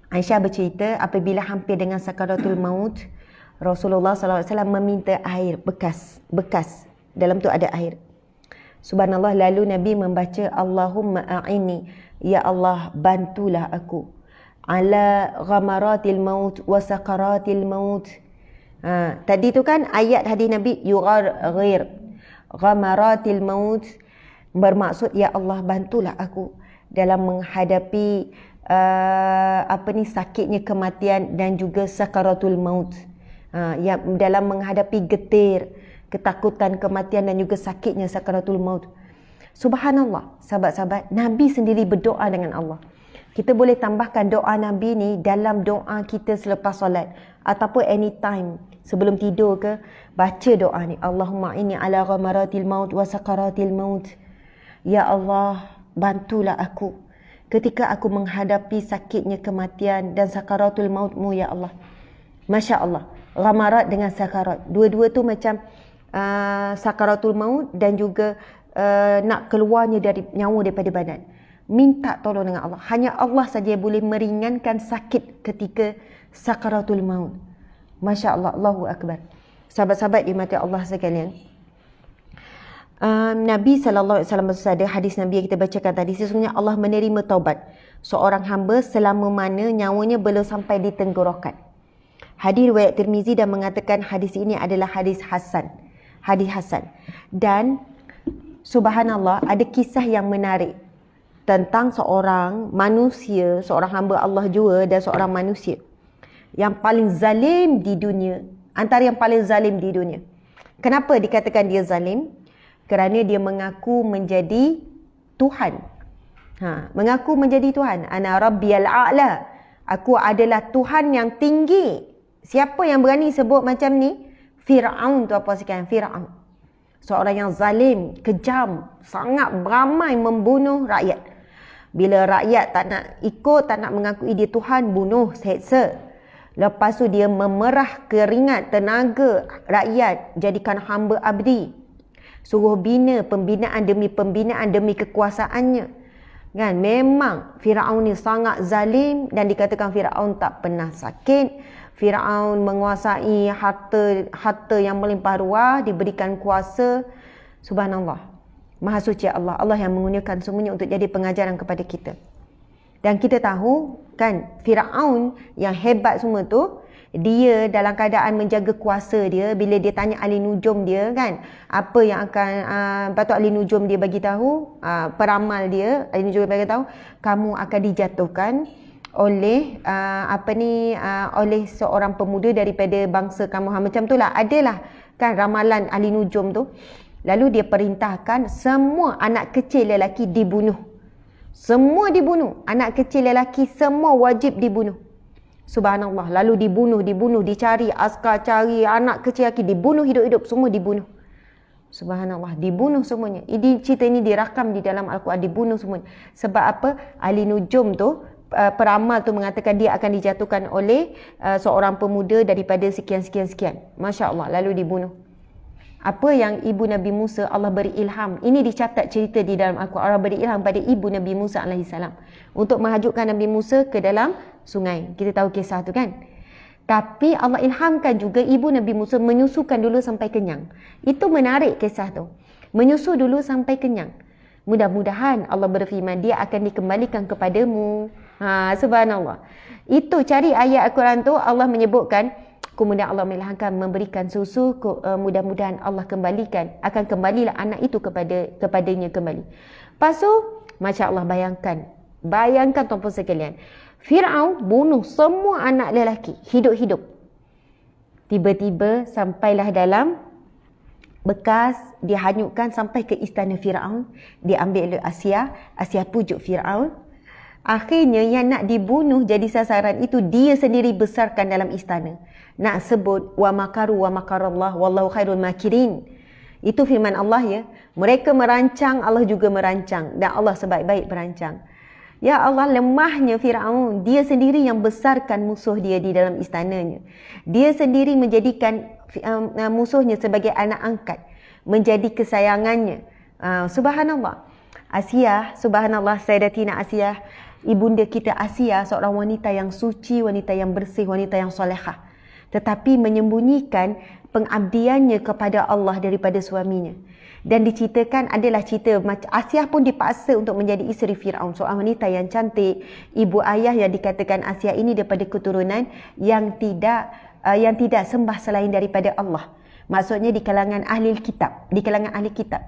Aisyah bercerita apabila hampir dengan sakaratul maut, Rasulullah SAW meminta air bekas. Dalam tu ada air. Subhanallah, lalu Nabi membaca Allahumma a'inni, ya Allah bantulah aku, ala ghamaratil maut wa sakaratil maut. Tadi tu kan ayat hadis Nabi yughaghir ghamaratil maut, bermaksud ya Allah bantulah aku dalam menghadapi sakitnya kematian dan juga sakaratul maut. Dalam menghadapi getir, ketakutan kematian dan juga sakitnya sakaratul maut. Subhanallah, sahabat-sahabat, Nabi sendiri berdoa dengan Allah. Kita boleh tambahkan doa Nabi ni dalam doa kita selepas solat ataupun anytime sebelum tidur ke, baca doa ni. Allahumma inni ala ghamaratil maut wa sakaratil maut. Ya Allah, bantulah aku ketika aku menghadapi sakitnya kematian dan sakaratul mautmu ya Allah. Masya Allah, ghamarat dengan sakarat, dua-dua tu macam sakaratul maut dan juga nak keluarnya dari nyawa daripada badan. Minta tolong dengan Allah. Hanya Allah saja boleh meringankan sakit ketika sakaratul maut. Masya Allah, Allahu Akbar. Sahabat-sahabat dimati Allah sekalian, Nabi SAW bersabda, hadis Nabi yang kita bacakan tadi, sesungguhnya Allah menerima taubat seorang hamba selama mana nyawanya belum sampai di tenggorokan. Hadis riwayat Tirmizi dan mengatakan hadis ini adalah hadis hasan. Hadis hasan. Dan subhanallah, ada kisah yang menarik tentang seorang manusia, seorang hamba Allah juga dan seorang manusia yang paling zalim di dunia, antara yang paling zalim di dunia. Kenapa dikatakan dia zalim? Kerana dia mengaku menjadi Tuhan. Mengaku menjadi Tuhan. Ana rabbiyal a'la. Aku adalah Tuhan yang tinggi. Siapa yang berani sebut macam ni? Fir'aun tu apa sekian? Fir'aun. Seorang yang zalim, kejam, sangat beramai membunuh rakyat. Bila rakyat tak nak ikut, tak nak mengakui dia Tuhan, bunuh, seksa. Lepas tu dia memerah keringat, tenaga rakyat, jadikan hamba abdi. Suruh bina pembinaan demi kekuasaannya. Kan? Memang Firaun ni sangat zalim dan dikatakan Firaun tak pernah sakit. Firaun menguasai harta yang melimpah ruah, diberikan kuasa. Subhanallah. Maha suci Allah. Allah yang menggunakan semuanya untuk jadi pengajaran kepada kita. Dan kita tahu kan, Firaun yang hebat semua tu, dia dalam keadaan menjaga kuasa dia. Bila dia tanya ahli nujum dia kan, apa yang akan patut ahli nujum dia bagi tahu, peramal dia, ahli nujum dia bagi tahu, kamu akan dijatuhkan oleh oleh seorang pemuda daripada bangsa kamu. Macam itulah, adalah kan ramalan ahli nujum tu. Lalu dia perintahkan semua anak kecil lelaki dibunuh. Semua dibunuh. Anak kecil lelaki semua wajib dibunuh. Subhanallah. Lalu dibunuh, dicari askar, cari anak kecil lagi, dibunuh hidup-hidup, semua dibunuh. Subhanallah, dibunuh semuanya. Ini cerita ini dirakam di dalam Al-Quran, dibunuh semuanya. Sebab apa? Ahli nujum tu, peramal tu mengatakan dia akan dijatuhkan oleh seorang pemuda daripada sekian. Masya Allah, lalu dibunuh. Apa yang ibu Nabi Musa, Allah beri ilham. Ini dicatat cerita di dalam Al-Quran. Allah beri ilham pada ibu Nabi Musa AS untuk menghajurkan Nabi Musa ke dalam sungai. Kita tahu kisah tu kan. Tapi Allah ilhamkan juga ibu Nabi Musa menyusukan dulu sampai kenyang. Itu menarik kisah tu. Menyusu dulu sampai kenyang. Mudah-mudahan Allah berfirman, dia akan dikembalikan kepadamu. Subhanallah. Itu cari ayat Al-Quran tu, Allah menyebutkan, kemudian Allah melahirkan memberikan susu, mudah-mudahan Allah akan kembalilah anak itu kepadanya kembali. Lepas tu, Masya Allah, bayangkan tuan-tuan sekalian, Fir'aun bunuh semua anak lelaki hidup-hidup. Tiba-tiba sampailah dalam bekas, dihanyutkan sampai ke istana Fir'aun, diambil oleh Asia pujuk Fir'aun. Akhirnya yang nak dibunuh jadi sasaran itu dia sendiri besarkan dalam istana. Nak sebut wa makaru wa makarallah wallahu khairul makirin. Itu firman Allah ya. Mereka merancang, Allah juga merancang, dan Allah sebaik-baik perancang. Ya Allah, lemahnya Fir'aun. Dia sendiri yang besarkan musuh dia di dalam istananya. Dia sendiri menjadikan musuhnya sebagai anak angkat, menjadi kesayangannya. Subhanallah. Asia, subhanallah, Sayyidatina Asia, ibunda kita Asia, seorang wanita yang suci, wanita yang bersih, wanita yang solehah. Tetapi menyembunyikan pengabdiannya kepada Allah daripada suaminya. Dan diceritakan adalah cerita Asia pun dipaksa untuk menjadi isteri Fir'aun, seorang wanita yang cantik, ibu ayah yang dikatakan Asia ini daripada keturunan yang tidak sembah selain daripada Allah. Maksudnya di kalangan ahli kitab.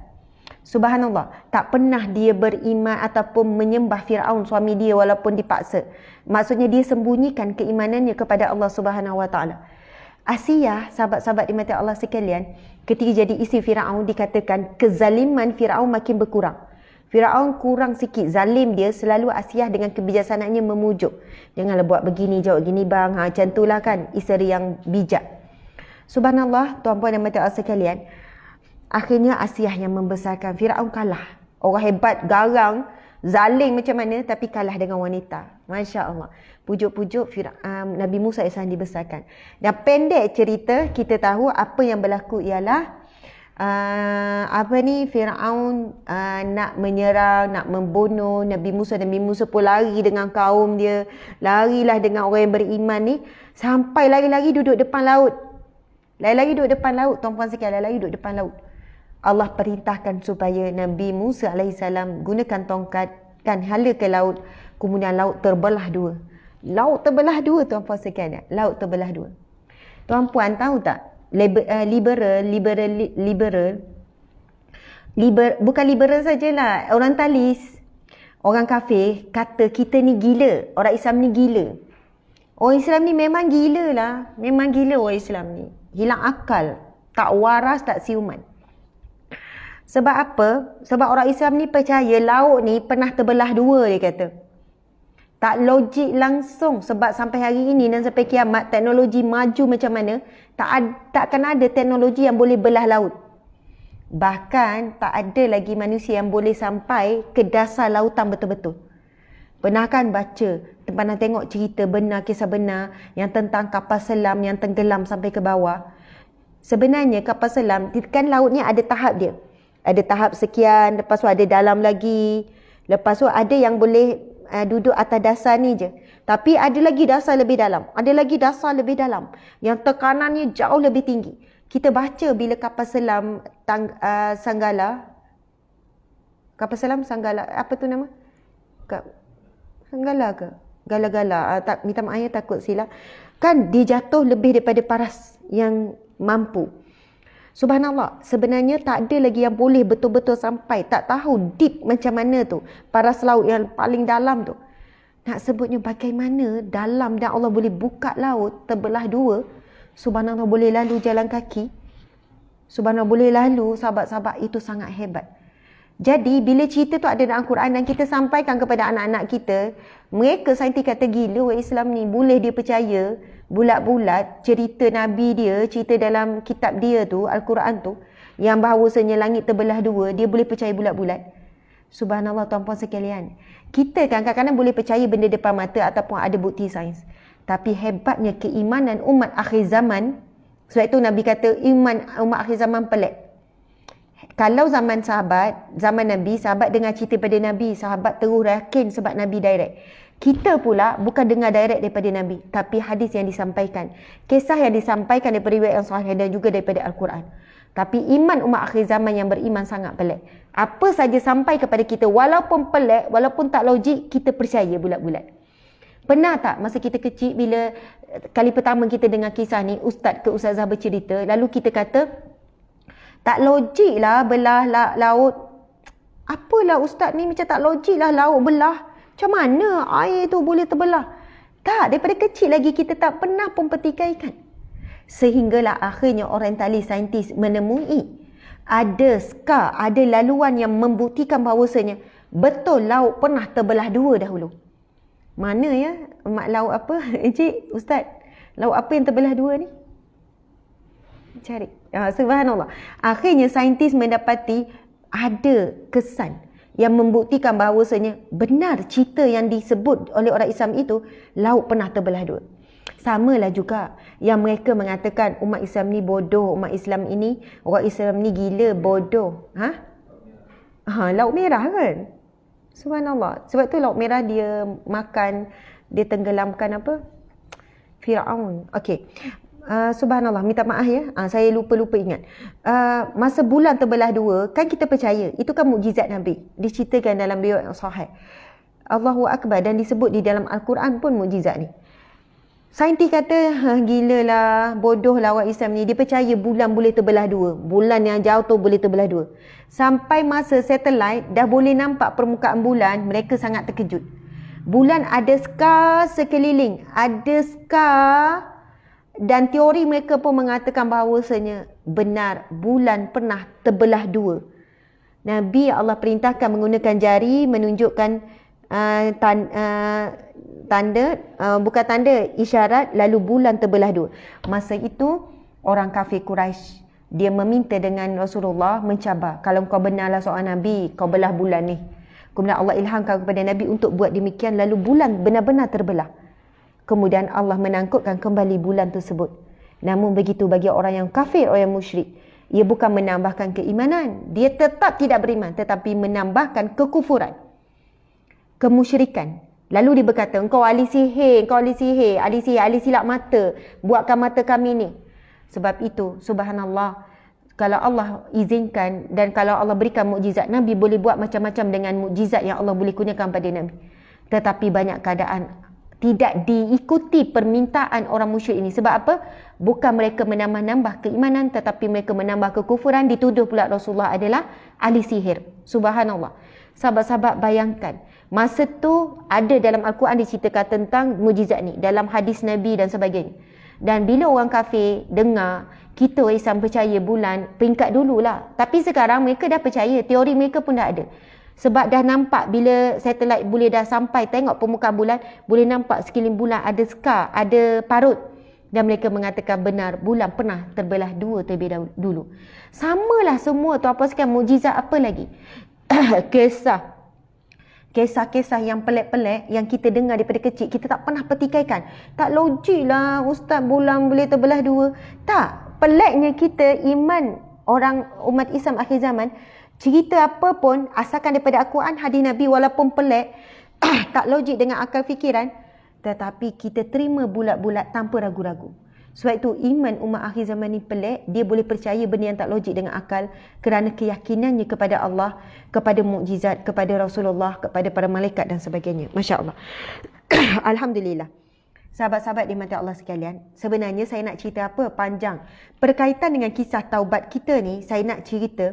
Subhanallah, tak pernah dia beriman ataupun menyembah Fir'aun suami dia walaupun dipaksa. Maksudnya dia sembunyikan keimanannya kepada Allah Subhanahu Wa Taala. Asia, sahabat-sahabat dimati Allah sekalian, ketika jadi isteri Fir'aun, dikatakan kezaliman Fir'aun makin berkurang. Fir'aun kurang sikit zalim dia, selalu Asia dengan kebijaksanaannya memujuk. Janganlah buat begini, jawab gini bang. Macam itulah kan, isteri yang bijak. Subhanallah, tuan-puan dan mata Allah sekalian, akhirnya Asia yang membesarkan. Fir'aun kalah. Orang hebat, garang, zalim macam mana, tapi kalah dengan wanita. Masya Allah. Pujuk-pujuk Nabi Musa AS dibesarkan. Dan pendek cerita, kita tahu apa yang berlaku ialah Fir'aun nak menyerang, nak membunuh Nabi Musa. Nabi Musa pun lari dengan kaum dia, larilah dengan orang yang beriman ni, sampai lari-lari duduk depan laut. Lari-lari duduk depan laut, tuan-puan sekalian, lari duduk depan laut. Allah perintahkan supaya Nabi Musa AS gunakan tongkat, kan, hala ke laut, kemudian laut terbelah dua. Laut terbelah dua, tuan-puan sekalian. Laut terbelah dua. Tuan-puan tahu tak? Bukan liberal sajalah. Orang talis, orang kafir kata kita ni gila. Orang Islam ni gila. Orang Islam ni memang gila lah. Memang gila orang Islam ni. Hilang akal. Tak waras, tak siuman. Sebab apa? Sebab orang Islam ni percaya laut ni pernah terbelah dua, dia kata. Tak logik langsung, sebab sampai hari ini dan sampai kiamat, teknologi maju macam mana, takkan ada teknologi yang boleh belah laut. Bahkan tak ada lagi manusia yang boleh sampai ke dasar lautan betul-betul. Pernah kan baca, pernah tengok cerita benar, kisah benar yang tentang kapal selam yang tenggelam sampai ke bawah. Sebenarnya kapal selam, kan lautnya ada tahap dia. Ada tahap sekian, lepas tu ada dalam lagi. Lepas tu ada yang boleh duduk atas dasar ni je. Tapi ada lagi dasar lebih dalam. Ada lagi dasar lebih dalam. Yang tekanannya jauh lebih tinggi. Kita baca bila kapal selam Sanggala. Kapal selam Sanggala. Apa tu nama? Sanggala ke? Gala-gala. Minta maaf ya, takut silap. Kan dia jatuh lebih daripada paras yang mampu. Subhanallah, sebenarnya tak ada lagi yang boleh betul-betul sampai. Tak tahu deep macam mana tu. Paras laut yang paling dalam tu. Nak sebutnya bagaimana dalam dan Allah boleh buka laut terbelah dua. Subhanallah, boleh lalu jalan kaki. Subhanallah, boleh lalu, sahabat-sahabat, itu sangat hebat. Jadi bila cerita tu ada dalam Quran dan kita sampaikan kepada anak-anak kita, mereka saintis kata gila Islam ni, boleh dia percaya bulat-bulat cerita Nabi dia, cerita dalam kitab dia tu, Al-Quran tu, yang bahawasanya langit terbelah dua, dia boleh percaya bulat-bulat. Subhanallah tuan-puan sekalian. Kita kan kadang-kadang boleh percaya benda depan mata ataupun ada bukti sains. Tapi hebatnya keimanan umat akhir zaman. Sebab itu Nabi kata iman umat akhir zaman pelik. Kalau zaman sahabat, zaman Nabi, sahabat dengar cerita pada Nabi, sahabat terus yakin sebab Nabi direct. Kita pula bukan dengar direct daripada Nabi, tapi hadis yang disampaikan. Kisah yang disampaikan daripada riwayat yang sahih dan juga daripada Al-Quran. Tapi iman umat akhir zaman yang beriman sangat pelik. Apa saja sampai kepada kita, walaupun pelik, walaupun tak logik, kita percaya bulat-bulat. Pernah tak masa kita kecil bila kali pertama kita dengar kisah ni, ustaz ke ustazah bercerita, lalu kita kata, tak logik lah belah laut. Apalah ustaz ni macam tak logik lah laut belah. Macam mana air tu boleh terbelah? Tak, daripada kecil lagi kita tak pernah pun petikaikan. Sehinggalah akhirnya orientalis saintis menemui ada skar, ada laluan yang membuktikan bahawasanya betul laut pernah terbelah dua dahulu. Mana ya? Mak laut apa? Encik, ustaz, laut apa yang terbelah dua ni? Cari. Subhanallah. Akhirnya saintis mendapati ada kesan yang membuktikan bahawasanya benar cerita yang disebut oleh orang Islam itu, laut pernah terbelah dua. Samalah juga yang mereka mengatakan umat Islam ni bodoh, umat Islam ini, orang Islam ni gila, bodoh. Laut merah kan? Subhanallah. Sebab tu laut merah dia makan, dia tenggelamkan apa? Firaun. Okey. Subhanallah, minta maaf ya, saya lupa ingat. Masa bulan terbelah dua, kan kita percaya itu kan mukjizat Nabi, diceritakan dalam riwayat yang sahih. Allahu Akbar, dan disebut di dalam Al-Quran pun mukjizat ni. Saintis kata, gila lah, bodoh lah orang Islam ni, dia percaya bulan boleh terbelah dua, bulan yang jauh tu boleh terbelah dua. Sampai masa satelit dah boleh nampak permukaan bulan, mereka sangat terkejut. Bulan ada skar sekeliling, ada skar. Dan teori mereka pun mengatakan bahawasanya benar bulan pernah terbelah dua. Nabi Allah perintahkan menggunakan jari menunjukkan bukan tanda, isyarat, lalu bulan terbelah dua. Masa itu orang kafir Quraisy dia meminta dengan Rasulullah, mencabar, kalau kau benarlah seorang Nabi, kau belah bulan ni. Kemudian Allah ilhamkan kepada Nabi untuk buat demikian, lalu bulan benar-benar terbelah. Kemudian Allah menangkutkan kembali bulan tersebut. Namun begitu bagi orang yang kafir, orang yang musyrik, ia bukan menambahkan keimanan, dia tetap tidak beriman, tetapi menambahkan kekufuran, kemusyrikan. Lalu dia berkata, engkau ahli sihir, ahli silap mata, buatkan mata kami ni. Sebab itu, subhanallah, kalau Allah izinkan dan kalau Allah berikan mukjizat, Nabi boleh buat macam-macam dengan mukjizat yang Allah boleh kurniakan pada Nabi. Tetapi banyak keadaan tidak diikuti permintaan orang musyrik ini. Sebab apa? Bukan mereka menambah-nambah keimanan, tetapi mereka menambah kekufuran. Dituduh pula Rasulullah adalah ahli sihir. Subhanallah. Sahabat-sahabat bayangkan, masa tu ada dalam Al-Quran diceritakan tentang mukjizat ni, dalam hadis Nabi dan sebagainya. Dan bila orang kafir dengar, kita Islam percaya bulan, peringkat dululah. Tapi sekarang mereka dah percaya, teori mereka pun dah ada. Sebab dah nampak bila satelit boleh dah sampai tengok permukaan bulan, boleh nampak sekeliling bulan ada skar, ada parut. Dan mereka mengatakan benar, bulan pernah terbelah dua terlebih dulu. Samalah semua tu, apa sekarang mukjizat apa lagi? Kisah-kisah yang pelik-pelik yang kita dengar daripada kecil, kita tak pernah petikaikan. Tak logik lah ustaz, bulan boleh terbelah dua. Tak, peliknya kita iman orang umat Islam akhir zaman, cerita apa pun asalkan daripada Al-Quran, hadis Nabi, walaupun pelik, tak logik dengan akal fikiran, tetapi kita terima bulat-bulat tanpa ragu-ragu. Sebab itu iman umat akhir zaman ni pelik, dia boleh percaya benda yang tak logik dengan akal kerana keyakinannya kepada Allah, kepada mukjizat, kepada Rasulullah, kepada para malaikat dan sebagainya. Masya Allah. Alhamdulillah. Sahabat-sahabat dimati Allah sekalian, sebenarnya saya nak cerita apa panjang. Berkaitan dengan kisah taubat kita ni, saya nak cerita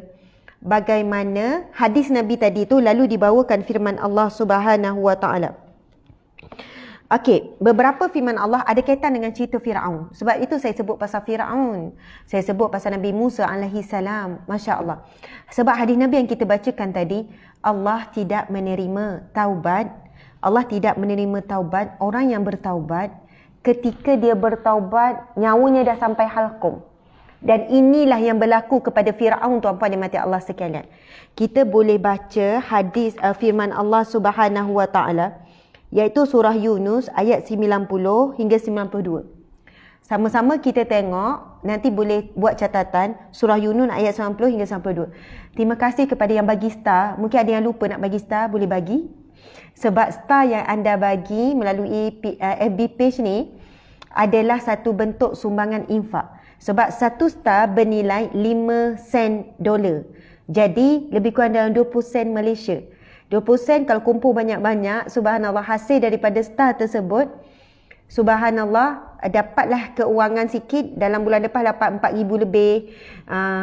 bagaimana hadis Nabi tadi tu lalu dibawakan firman Allah Subhanahu wa taala. Okey, beberapa firman Allah ada kaitan dengan cerita Firaun. Sebab itu saya sebut pasal Firaun. Saya sebut pasal Nabi Musa alaihi salam. Masya Allah. Sebab hadis Nabi yang kita bacakan tadi, Allah tidak menerima taubat. Allah tidak menerima taubat orang yang bertaubat ketika dia bertaubat nyawanya dah sampai halqum. Dan inilah yang berlaku kepada Firaun, tuan-puan dan mati Allah sekalian. Kita boleh baca hadis firman Allah Subhanahu wa taala, iaitu surah Yunus ayat 90 hingga 92. Sama-sama kita tengok, nanti boleh buat catatan surah Yunus ayat 90 hingga 92. Terima kasih kepada yang bagi star. Mungkin ada yang lupa nak bagi star, boleh bagi. Sebab star yang anda bagi melalui FB page ni adalah satu bentuk sumbangan infak. Sebab satu star bernilai 5 sen dolar. Jadi lebih kurang dalam 20 sen Malaysia. 20 sen kalau kumpul banyak-banyak, subhanallah, hasil daripada star tersebut, subhanallah, dapatlah keuangan sikit. Dalam bulan depan dapat 4,000 lebih,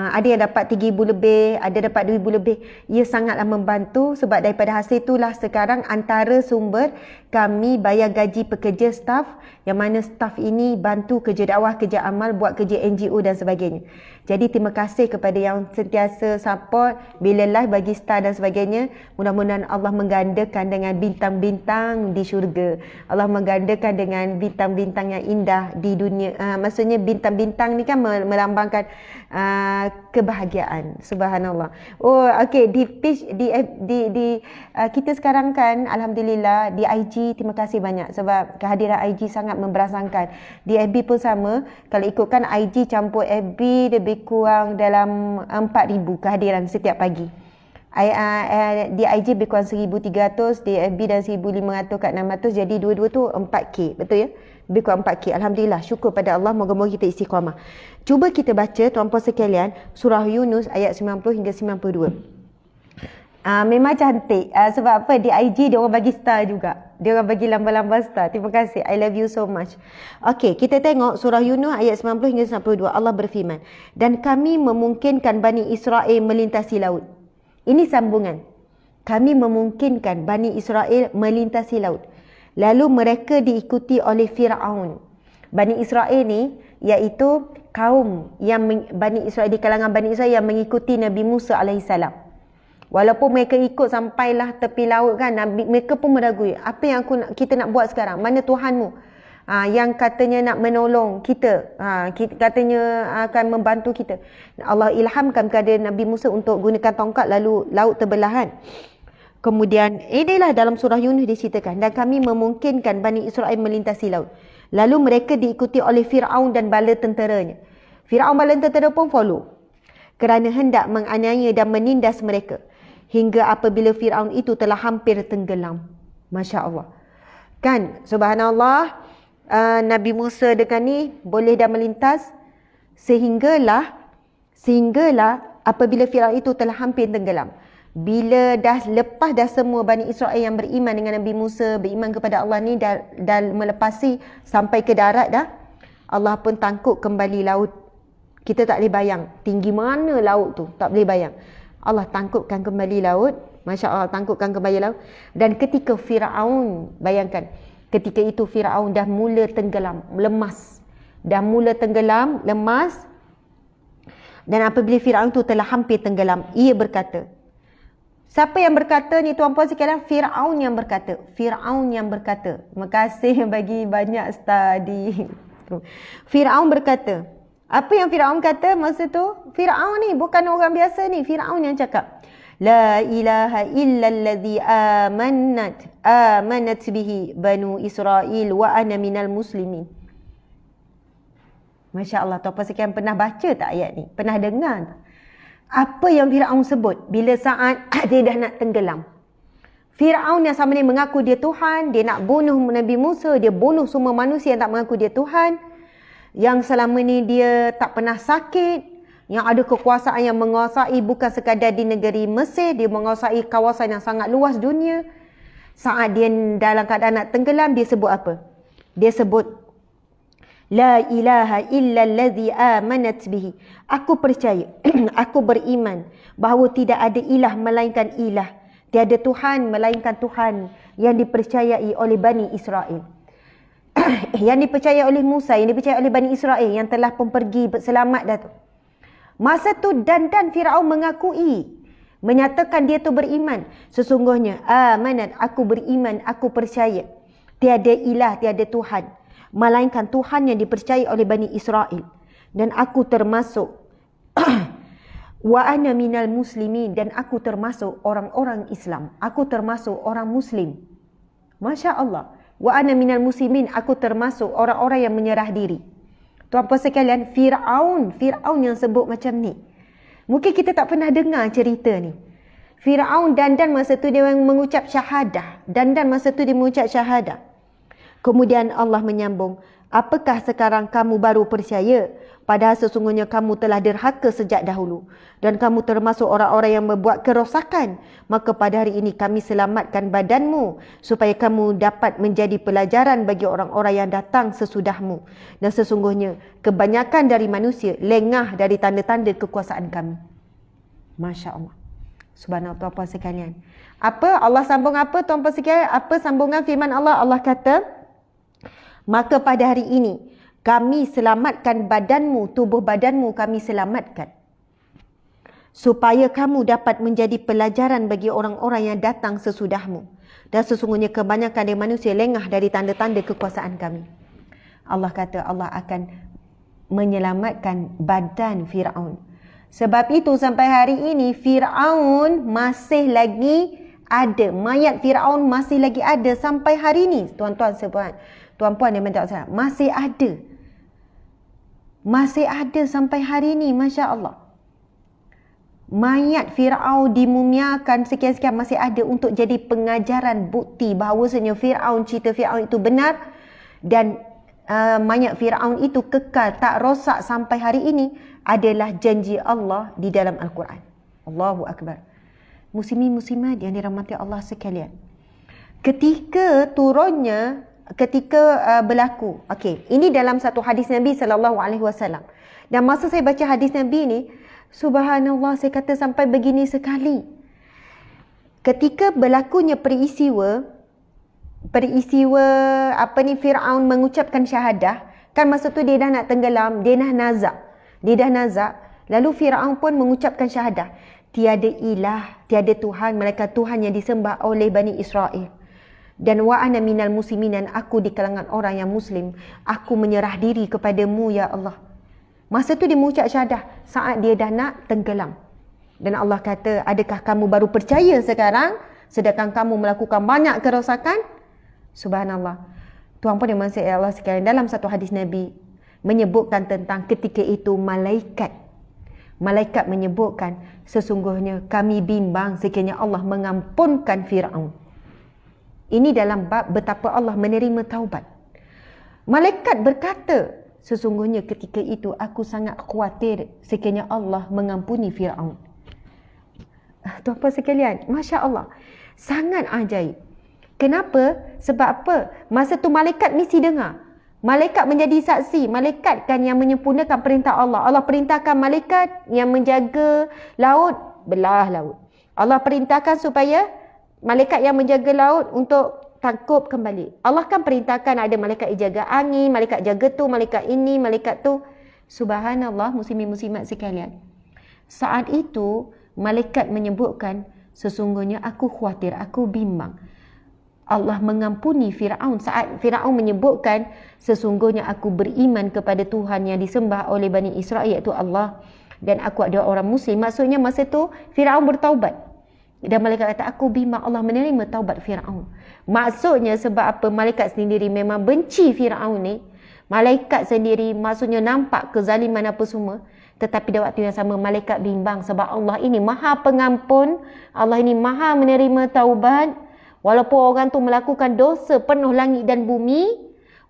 ada yang dapat 3,000 lebih, ada dapat 2,000 lebih. Ia sangatlah membantu sebab daripada hasil itulah sekarang antara sumber kami bayar gaji pekerja staff, yang mana staff ini bantu kerja dakwah, kerja amal, buat kerja NGO dan sebagainya. Jadi terima kasih kepada yang sentiasa support bila live, bagi star dan sebagainya. Mudah-mudahan Allah menggandakan dengan bintang-bintang di syurga. Allah menggandakan dengan bintang-bintang yang indah di dunia. Maksudnya bintang-bintang ni kan melambangkan kebahagiaan. Subhanallah. Oh, okey, di page di kita sekarang kan alhamdulillah di IG, terima kasih banyak sebab kehadiran IG sangat memberangsangkan. Di FB pun sama. Kalau ikutkan IG campur FB lebih kurang dalam 4,000 kehadiran setiap pagi. Di IG lebih kurang 1,300, di FB dan 1,500 kat 600, jadi dua-dua tu 4K, betul ya? Lebih kurang 4K. Alhamdulillah, syukur pada Allah, moga-moga kita istiqamah. Cuba kita baca tuan-puan sekalian surah Yunus ayat 90 hingga 92. Memang cantik. Sebab apa? Di IG dia orang bagi star juga. Dia orang bagi lambang-lambang star. Terima kasih. I love you so much. Okey, kita tengok surah Yunus ayat 90 hingga 92. Allah berfirman, dan kami memungkinkan Bani Israel melintasi laut. Ini sambungan. Kami memungkinkan Bani Israel melintasi laut. Lalu mereka diikuti oleh Firaun. Bani Israel ni iaitu kaum yang Bani Israel, di kalangan Bani Israel yang mengikuti Nabi Musa alaihissalam. Walaupun mereka ikut sampailah tepi laut kan, mereka pun meragui, apa yang kita nak buat sekarang? Mana Tuhanmu? Yang katanya nak menolong kita, katanya akan membantu kita. Allah ilhamkan kepada Nabi Musa untuk gunakan tongkat, lalu laut terbelahan. Kemudian inilah dalam surah Yunus diceritakan, dan kami memungkinkan Bani Israel melintasi laut. Lalu mereka diikuti oleh Firaun dan bala tenteranya. Firaun bala tentera pun follow kerana hendak menganiaya dan menindas mereka, hingga apabila Firaun itu telah hampir tenggelam. Masya Allah. Kan, subhanallah, Nabi Musa dengan ni boleh dah melintas sehinggalah apabila Firaun itu telah hampir tenggelam. Bila dah lepas dah semua Bani Israel yang beriman dengan Nabi Musa, beriman kepada Allah ni dah melepasi sampai ke darat dah, Allah pun tangkuk kembali laut. Kita tak boleh bayang tinggi mana laut tu, tak boleh bayang. Allah tangkupkan kembali laut. Masya Allah, tangkupkan kembali laut. Dan ketika Firaun, bayangkan, ketika itu Firaun dah mula tenggelam, lemas. Dah mula tenggelam, lemas. Dan apabila Firaun tu telah hampir tenggelam, ia berkata, siapa yang berkata ni tuan-puan sekalian? Firaun yang berkata. Firaun yang berkata. Terima kasih bagi banyak study. Firaun berkata. Apa yang Firaun kata masa tu? Firaun ni bukan orang biasa ni. Firaun yang cakap, la ilaha illalladzi amanat bihi banu Israel wa ana minal muslimin. Masya Allah, tuan-puan sekalian pernah baca tak ayat ni? Pernah dengar tak? Apa yang Firaun sebut bila saat dia dah nak tenggelam? Firaun yang sama ni mengaku dia Tuhan, dia nak bunuh Nabi Musa, dia bunuh semua manusia yang tak mengaku dia Tuhan, yang selama ni dia tak pernah sakit, yang ada kekuasaan yang menguasai bukan sekadar di negeri Mesir, dia menguasai kawasan yang sangat luas dunia. Saat dia dalam keadaan nak tenggelam, dia sebut apa? Dia sebut, la ilaha illalladzi amanat bihi. Aku percaya, aku beriman bahawa tidak ada ilah melainkan ilah. Tiada Tuhan melainkan Tuhan yang dipercayai oleh Bani Israel. yang dipercaya oleh Musa, yang dipercaya oleh Bani Israel yang telah pun pergi selamat dah tu. Masa tu dan Firaun mengakui, menyatakan dia tu beriman. Sesungguhnya amanat, aku beriman, aku percaya tiada ilah, tiada Tuhan melainkan Tuhan yang dipercayai oleh Bani Israel, dan aku termasuk wa ana minal muslimin, dan aku termasuk orang-orang Islam, aku termasuk orang Muslim. Masya Allah. Wa ana minal muslimin, aku termasuk orang-orang yang menyerah diri. Tuan-puan sekalian, Firaun yang sebut macam ni. Mungkin kita tak pernah dengar cerita ni. Firaun dandan masa tu dia mengucap syahadah. Dandan masa tu dia mengucap syahadah. Kemudian Allah menyambung, apakah sekarang kamu baru percaya? Padahal sesungguhnya kamu telah derhaka sejak dahulu. Dan kamu termasuk orang-orang yang membuat kerosakan. Maka pada hari ini kami selamatkan badanmu, supaya kamu dapat menjadi pelajaran bagi orang-orang yang datang sesudahmu. Dan sesungguhnya kebanyakan dari manusia lengah dari tanda-tanda kekuasaan kami. Masya Allah. Subhanallah, tuan-puan sekalian. Apa Allah sambung apa, tuan-puan sekalian? Apa sambungan firman Allah? Allah kata, maka pada hari ini kami selamatkan badanmu, tubuh badanmu kami selamatkan, supaya kamu dapat menjadi pelajaran bagi orang-orang yang datang sesudahmu. Dan sesungguhnya kebanyakan dari manusia lengah dari tanda-tanda kekuasaan kami. Allah kata Allah akan menyelamatkan badan Firaun. Sebab itu sampai hari ini Firaun masih lagi ada. Mayat Firaun masih lagi ada sampai hari ini. Tuan-tuan yang minta saya, masih ada. Masih ada sampai hari ini, Masya Allah. Mayat Firaun dimumiakan sekian-sekian masih ada untuk jadi pengajaran bukti bahawasanya cerita Firaun itu benar, dan mayat Firaun itu kekal tak rosak sampai hari ini adalah janji Allah di dalam Al-Quran. Allahu Akbar. Muslimin muslimat yang dirahmati Allah sekalian. Ketika berlaku. Okey, ini dalam satu hadis Nabi SAW. Dan masa saya baca hadis Nabi ni, subhanallah, saya kata sampai begini sekali. Ketika berlakunya peristiwa Firaun mengucapkan syahadah, kan masa tu dia dah nak tenggelam, dia dah nazak. Lalu Firaun pun mengucapkan syahadah, tiada ilah, tiada Tuhan melainkan Tuhan yang disembah oleh Bani Israel. Dan wa ana minal muslimin, dan aku di kalangan orang yang muslim, aku menyerah diri kepadamu ya Allah. Masa tu dia mengucap syahadah saat dia dah nak tenggelam. Dan Allah kata, adakah kamu baru percaya sekarang sedangkan kamu melakukan banyak kerosakan? Subhanallah. Tuan-puan yang masih Allah sekalian, dalam satu hadis Nabi menyebutkan tentang ketika itu malaikat menyebutkan, sesungguhnya kami bimbang sekiranya Allah mengampunkan Firaun. Ini dalam bab betapa Allah menerima taubat. Malaikat berkata, sesungguhnya ketika itu aku sangat khawatir sekiranya Allah mengampuni Firaun. Tuan-puan sekalian, Masya Allah, sangat ajaib. Kenapa? Sebab apa? Masa tu malaikat mesti dengar. Malaikat menjadi saksi. Malaikat kan yang menyempurnakan perintah Allah. Allah perintahkan malaikat yang menjaga laut, belah laut. Allah perintahkan supaya malaikat yang menjaga laut untuk tangkup kembali. Allah kan perintahkan ada malaikat yang jaga angin, malaikat jaga tu, malaikat ini, malaikat tu. Subhanallah, muslimin muslimat sekalian. Saat itu malaikat menyebutkan, sesungguhnya aku khawatir, aku bimbang Allah mengampuni Firaun. Saat Firaun menyebutkan, sesungguhnya aku beriman kepada Tuhan yang disembah oleh Bani Israel, iaitu Allah, dan aku adalah orang Muslim. Maksudnya masa tu Firaun bertaubat. Dan malaikat kata, aku bimbang Allah menerima taubat Firaun. Maksudnya sebab apa? Malaikat sendiri memang benci Firaun ni. Malaikat sendiri maksudnya nampak kezaliman apa semua. Tetapi pada waktu yang sama malaikat bimbang sebab Allah ini maha pengampun. Allah ini maha menerima taubat. Walaupun orang tu melakukan dosa penuh langit dan bumi,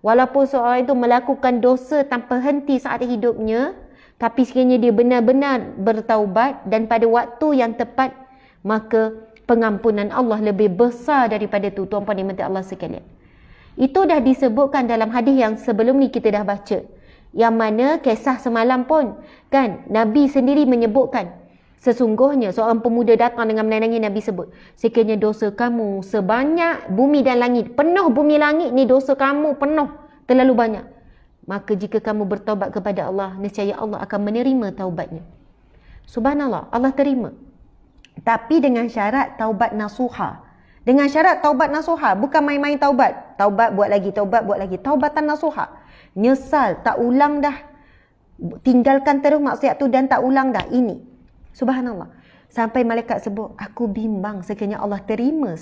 walaupun seorang itu melakukan dosa tanpa henti saat hidupnya, tapi sekiranya dia benar-benar bertaubat dan pada waktu yang tepat, maka pengampunan Allah lebih besar daripada itu. Tuan-puan yang Allah sekalian, itu dah disebutkan dalam hadis yang sebelum ni kita dah baca, yang mana kisah semalam pun kan Nabi sendiri menyebutkan, sesungguhnya seorang pemuda datang dengan menenangi. Nabi sebut, sekiranya dosa kamu sebanyak bumi dan langit, penuh bumi langit ni dosa kamu penuh, terlalu banyak. Maka jika kamu bertaubat kepada Allah, nescaya Allah akan menerima taubatnya. Subhanallah, Allah terima. Tapi dengan syarat taubat nasuha. Dengan syarat taubat nasuha, bukan main-main taubat. Taubat buat lagi, taubat buat lagi. Taubatan nasuha. Nyesal, tak ulang dah. Tinggalkan terus maksiat tu dan tak ulang dah. Ini. Subhanallah. Sampai malaikat sebut, aku bimbang sekiranya Allah terima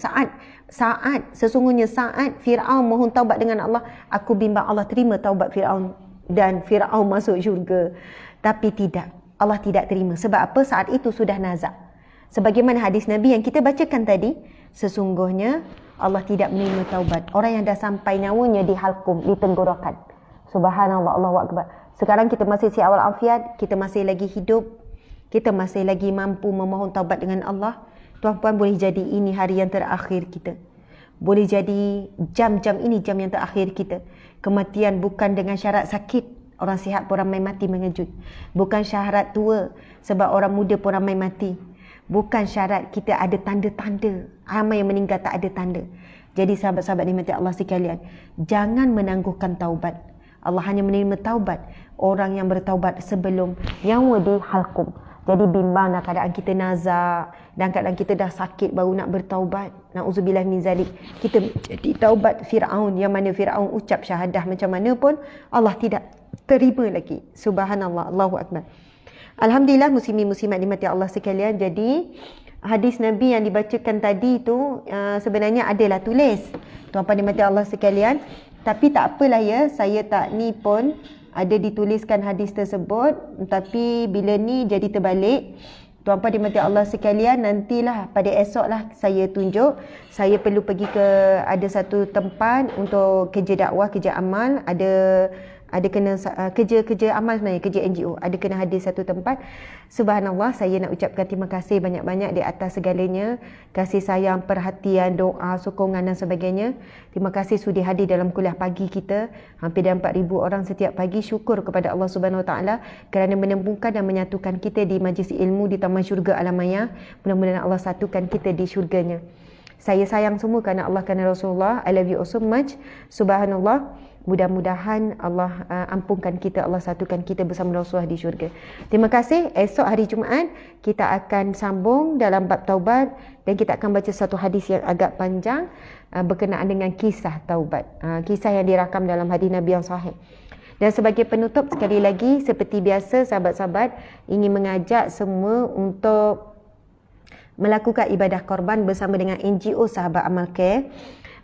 sesungguhnya saat Fir'aun mohon taubat dengan Allah, aku bimbang Allah terima taubat Fir'aun dan Fir'aun masuk syurga. Tapi tidak, Allah tidak terima. Sebab apa? Saat itu sudah nazak. Sebagaimana hadis Nabi yang kita bacakan tadi, sesungguhnya Allah tidak menerima taubat orang yang dah sampai nyawanya di halkum, di tenggorokan. Subhanallah, Allahu Akbar. Sekarang kita masih sihat walafiat, kita masih lagi hidup, kita masih lagi mampu memohon taubat dengan Allah. Tuan-puan, boleh jadi ini hari yang terakhir kita. Boleh jadi jam-jam ini jam yang terakhir kita. Kematian bukan dengan syarat sakit. Orang sihat pun ramai mati mengejut. Bukan syarat tua, sebab orang muda pun ramai mati. Bukan syarat kita ada tanda-tanda. Ramai yang meninggal tak ada tanda. Jadi sahabat-sahabat dimati Allah sekalian, jangan menangguhkan taubat. Allah hanya menerima taubat orang yang bertaubat sebelum nyawa di halkum. Jadi bimbang dah keadaan kita nazak dan keadaan kita dah sakit baru nak bertaubat. Na'udzubillah min zalik. Kita jadi taubat Fir'aun, yang mana Fir'aun ucap syahadah macam mana pun Allah tidak terima lagi. Subhanallah, Allahu Akbar. Alhamdulillah, muslimin muslimat dimati Allah sekalian. Jadi hadis Nabi yang dibacakan tadi tu sebenarnya adalah tulis, tuan-puan dimati Allah sekalian. Tapi tak apalah ya, saya tak ni pun ada dituliskan hadis tersebut, tapi bila ni jadi terbalik. Tuan-puan dimati Allah sekalian, nantilah pada esok lah saya tunjuk. Saya perlu pergi ke ada satu tempat untuk kerja dakwah, kerja amal, ada kena kerja amal sebenarnya, kerja NGO, ada kena hadir satu tempat. Subhanallah, saya nak ucapkan terima kasih banyak-banyak di atas segalanya, kasih sayang, perhatian, doa, sokongan dan sebagainya. Terima kasih sudi hadir dalam kuliah pagi kita, hampir dah 4,000 orang setiap pagi. Syukur kepada Allah Subhanahu Wa Taala kerana menemukan dan menyatukan kita di majlis ilmu di Taman Syurga Alam Maya. Mudah-mudahan Allah satukan kita di syurganya. Saya sayang semua kerana Allah, kerana Rasulullah. I love you so much. Subhanallah. Mudah-mudahan Allah ampunkan kita, Allah satukan kita bersama Rasulullah di syurga. Terima kasih. Esok hari Jumaat kita akan sambung dalam bab taubat dan kita akan baca satu hadis yang agak panjang berkenaan dengan kisah taubat. Kisah yang dirakam dalam hadis Nabi yang sahih. Dan sebagai penutup, sekali lagi seperti biasa sahabat-sahabat ingin mengajak semua untuk melakukan ibadah korban bersama dengan NGO Sahabat Amal Care.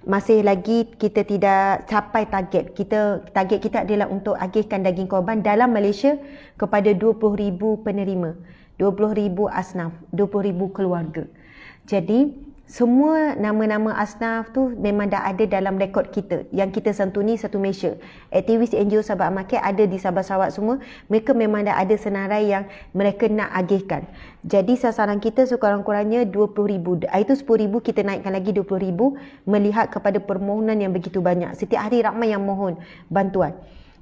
Masih lagi kita tidak capai target. Target kita adalah untuk agihkan daging korban dalam Malaysia kepada 20,000 penerima, 20,000 asnaf, 20,000 keluarga. Jadi semua nama-nama asnaf tu memang dah ada dalam rekod kita yang kita santuni satu Malaysia. Aktivis NGO Sahabat Amal Care ada di sahabat-sahabat semua. Mereka memang dah ada senarai yang mereka nak agihkan. Jadi sasaran kita sekurang-kurangnya 20,000. Itu 10,000 kita naikkan lagi 20,000 melihat kepada permohonan yang begitu banyak. Setiap hari ramai yang mohon bantuan.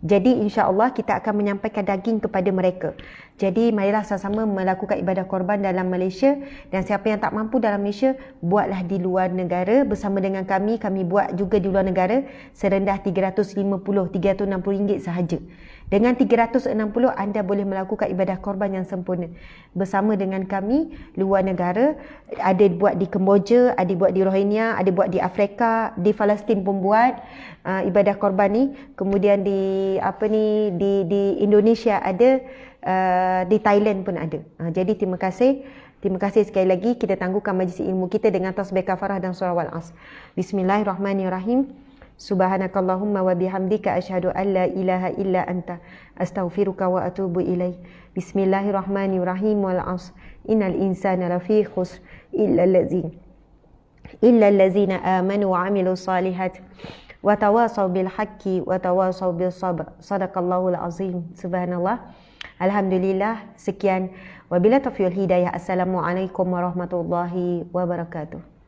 Jadi insya-Allah kita akan menyampaikan daging kepada mereka. Jadi marilah sama-sama melakukan ibadah korban dalam Malaysia, dan siapa yang tak mampu dalam Malaysia, buatlah di luar negara bersama dengan kami. Kami buat juga di luar negara serendah RM360 sahaja. Dengan 360 anda boleh melakukan ibadah korban yang sempurna bersama dengan kami luar negara. Ada buat di Kemboja, ada buat di Rohingya, ada buat di Afrika, di Palestin pun buat ibadah korban ni. Kemudian di di Indonesia ada, di Thailand pun ada. Jadi terima kasih sekali lagi. Kita tangguhkan majlis ilmu kita dengan tasbih kafarah dan surah Wal-Asr. Bismillahirrahmanirrahim. Subhanakallahumma wa bihamdika asyhadu an la ilaha illa anta astaghfiruka wa atubu ilaik. Bismillahirrahmanirrahim. Wal 'asr innal insana lafi khusr illa allazina amanu wa 'amilus solihat wa tawasaw bil haqqi wa tawasaw bis sabr. Sadaqallahul azim. Subhanallah. Alhamdulillah. Sekian, wabillahi taufiq wal hidayah. Assalamualaikum warahmatullahi wabarakatuh.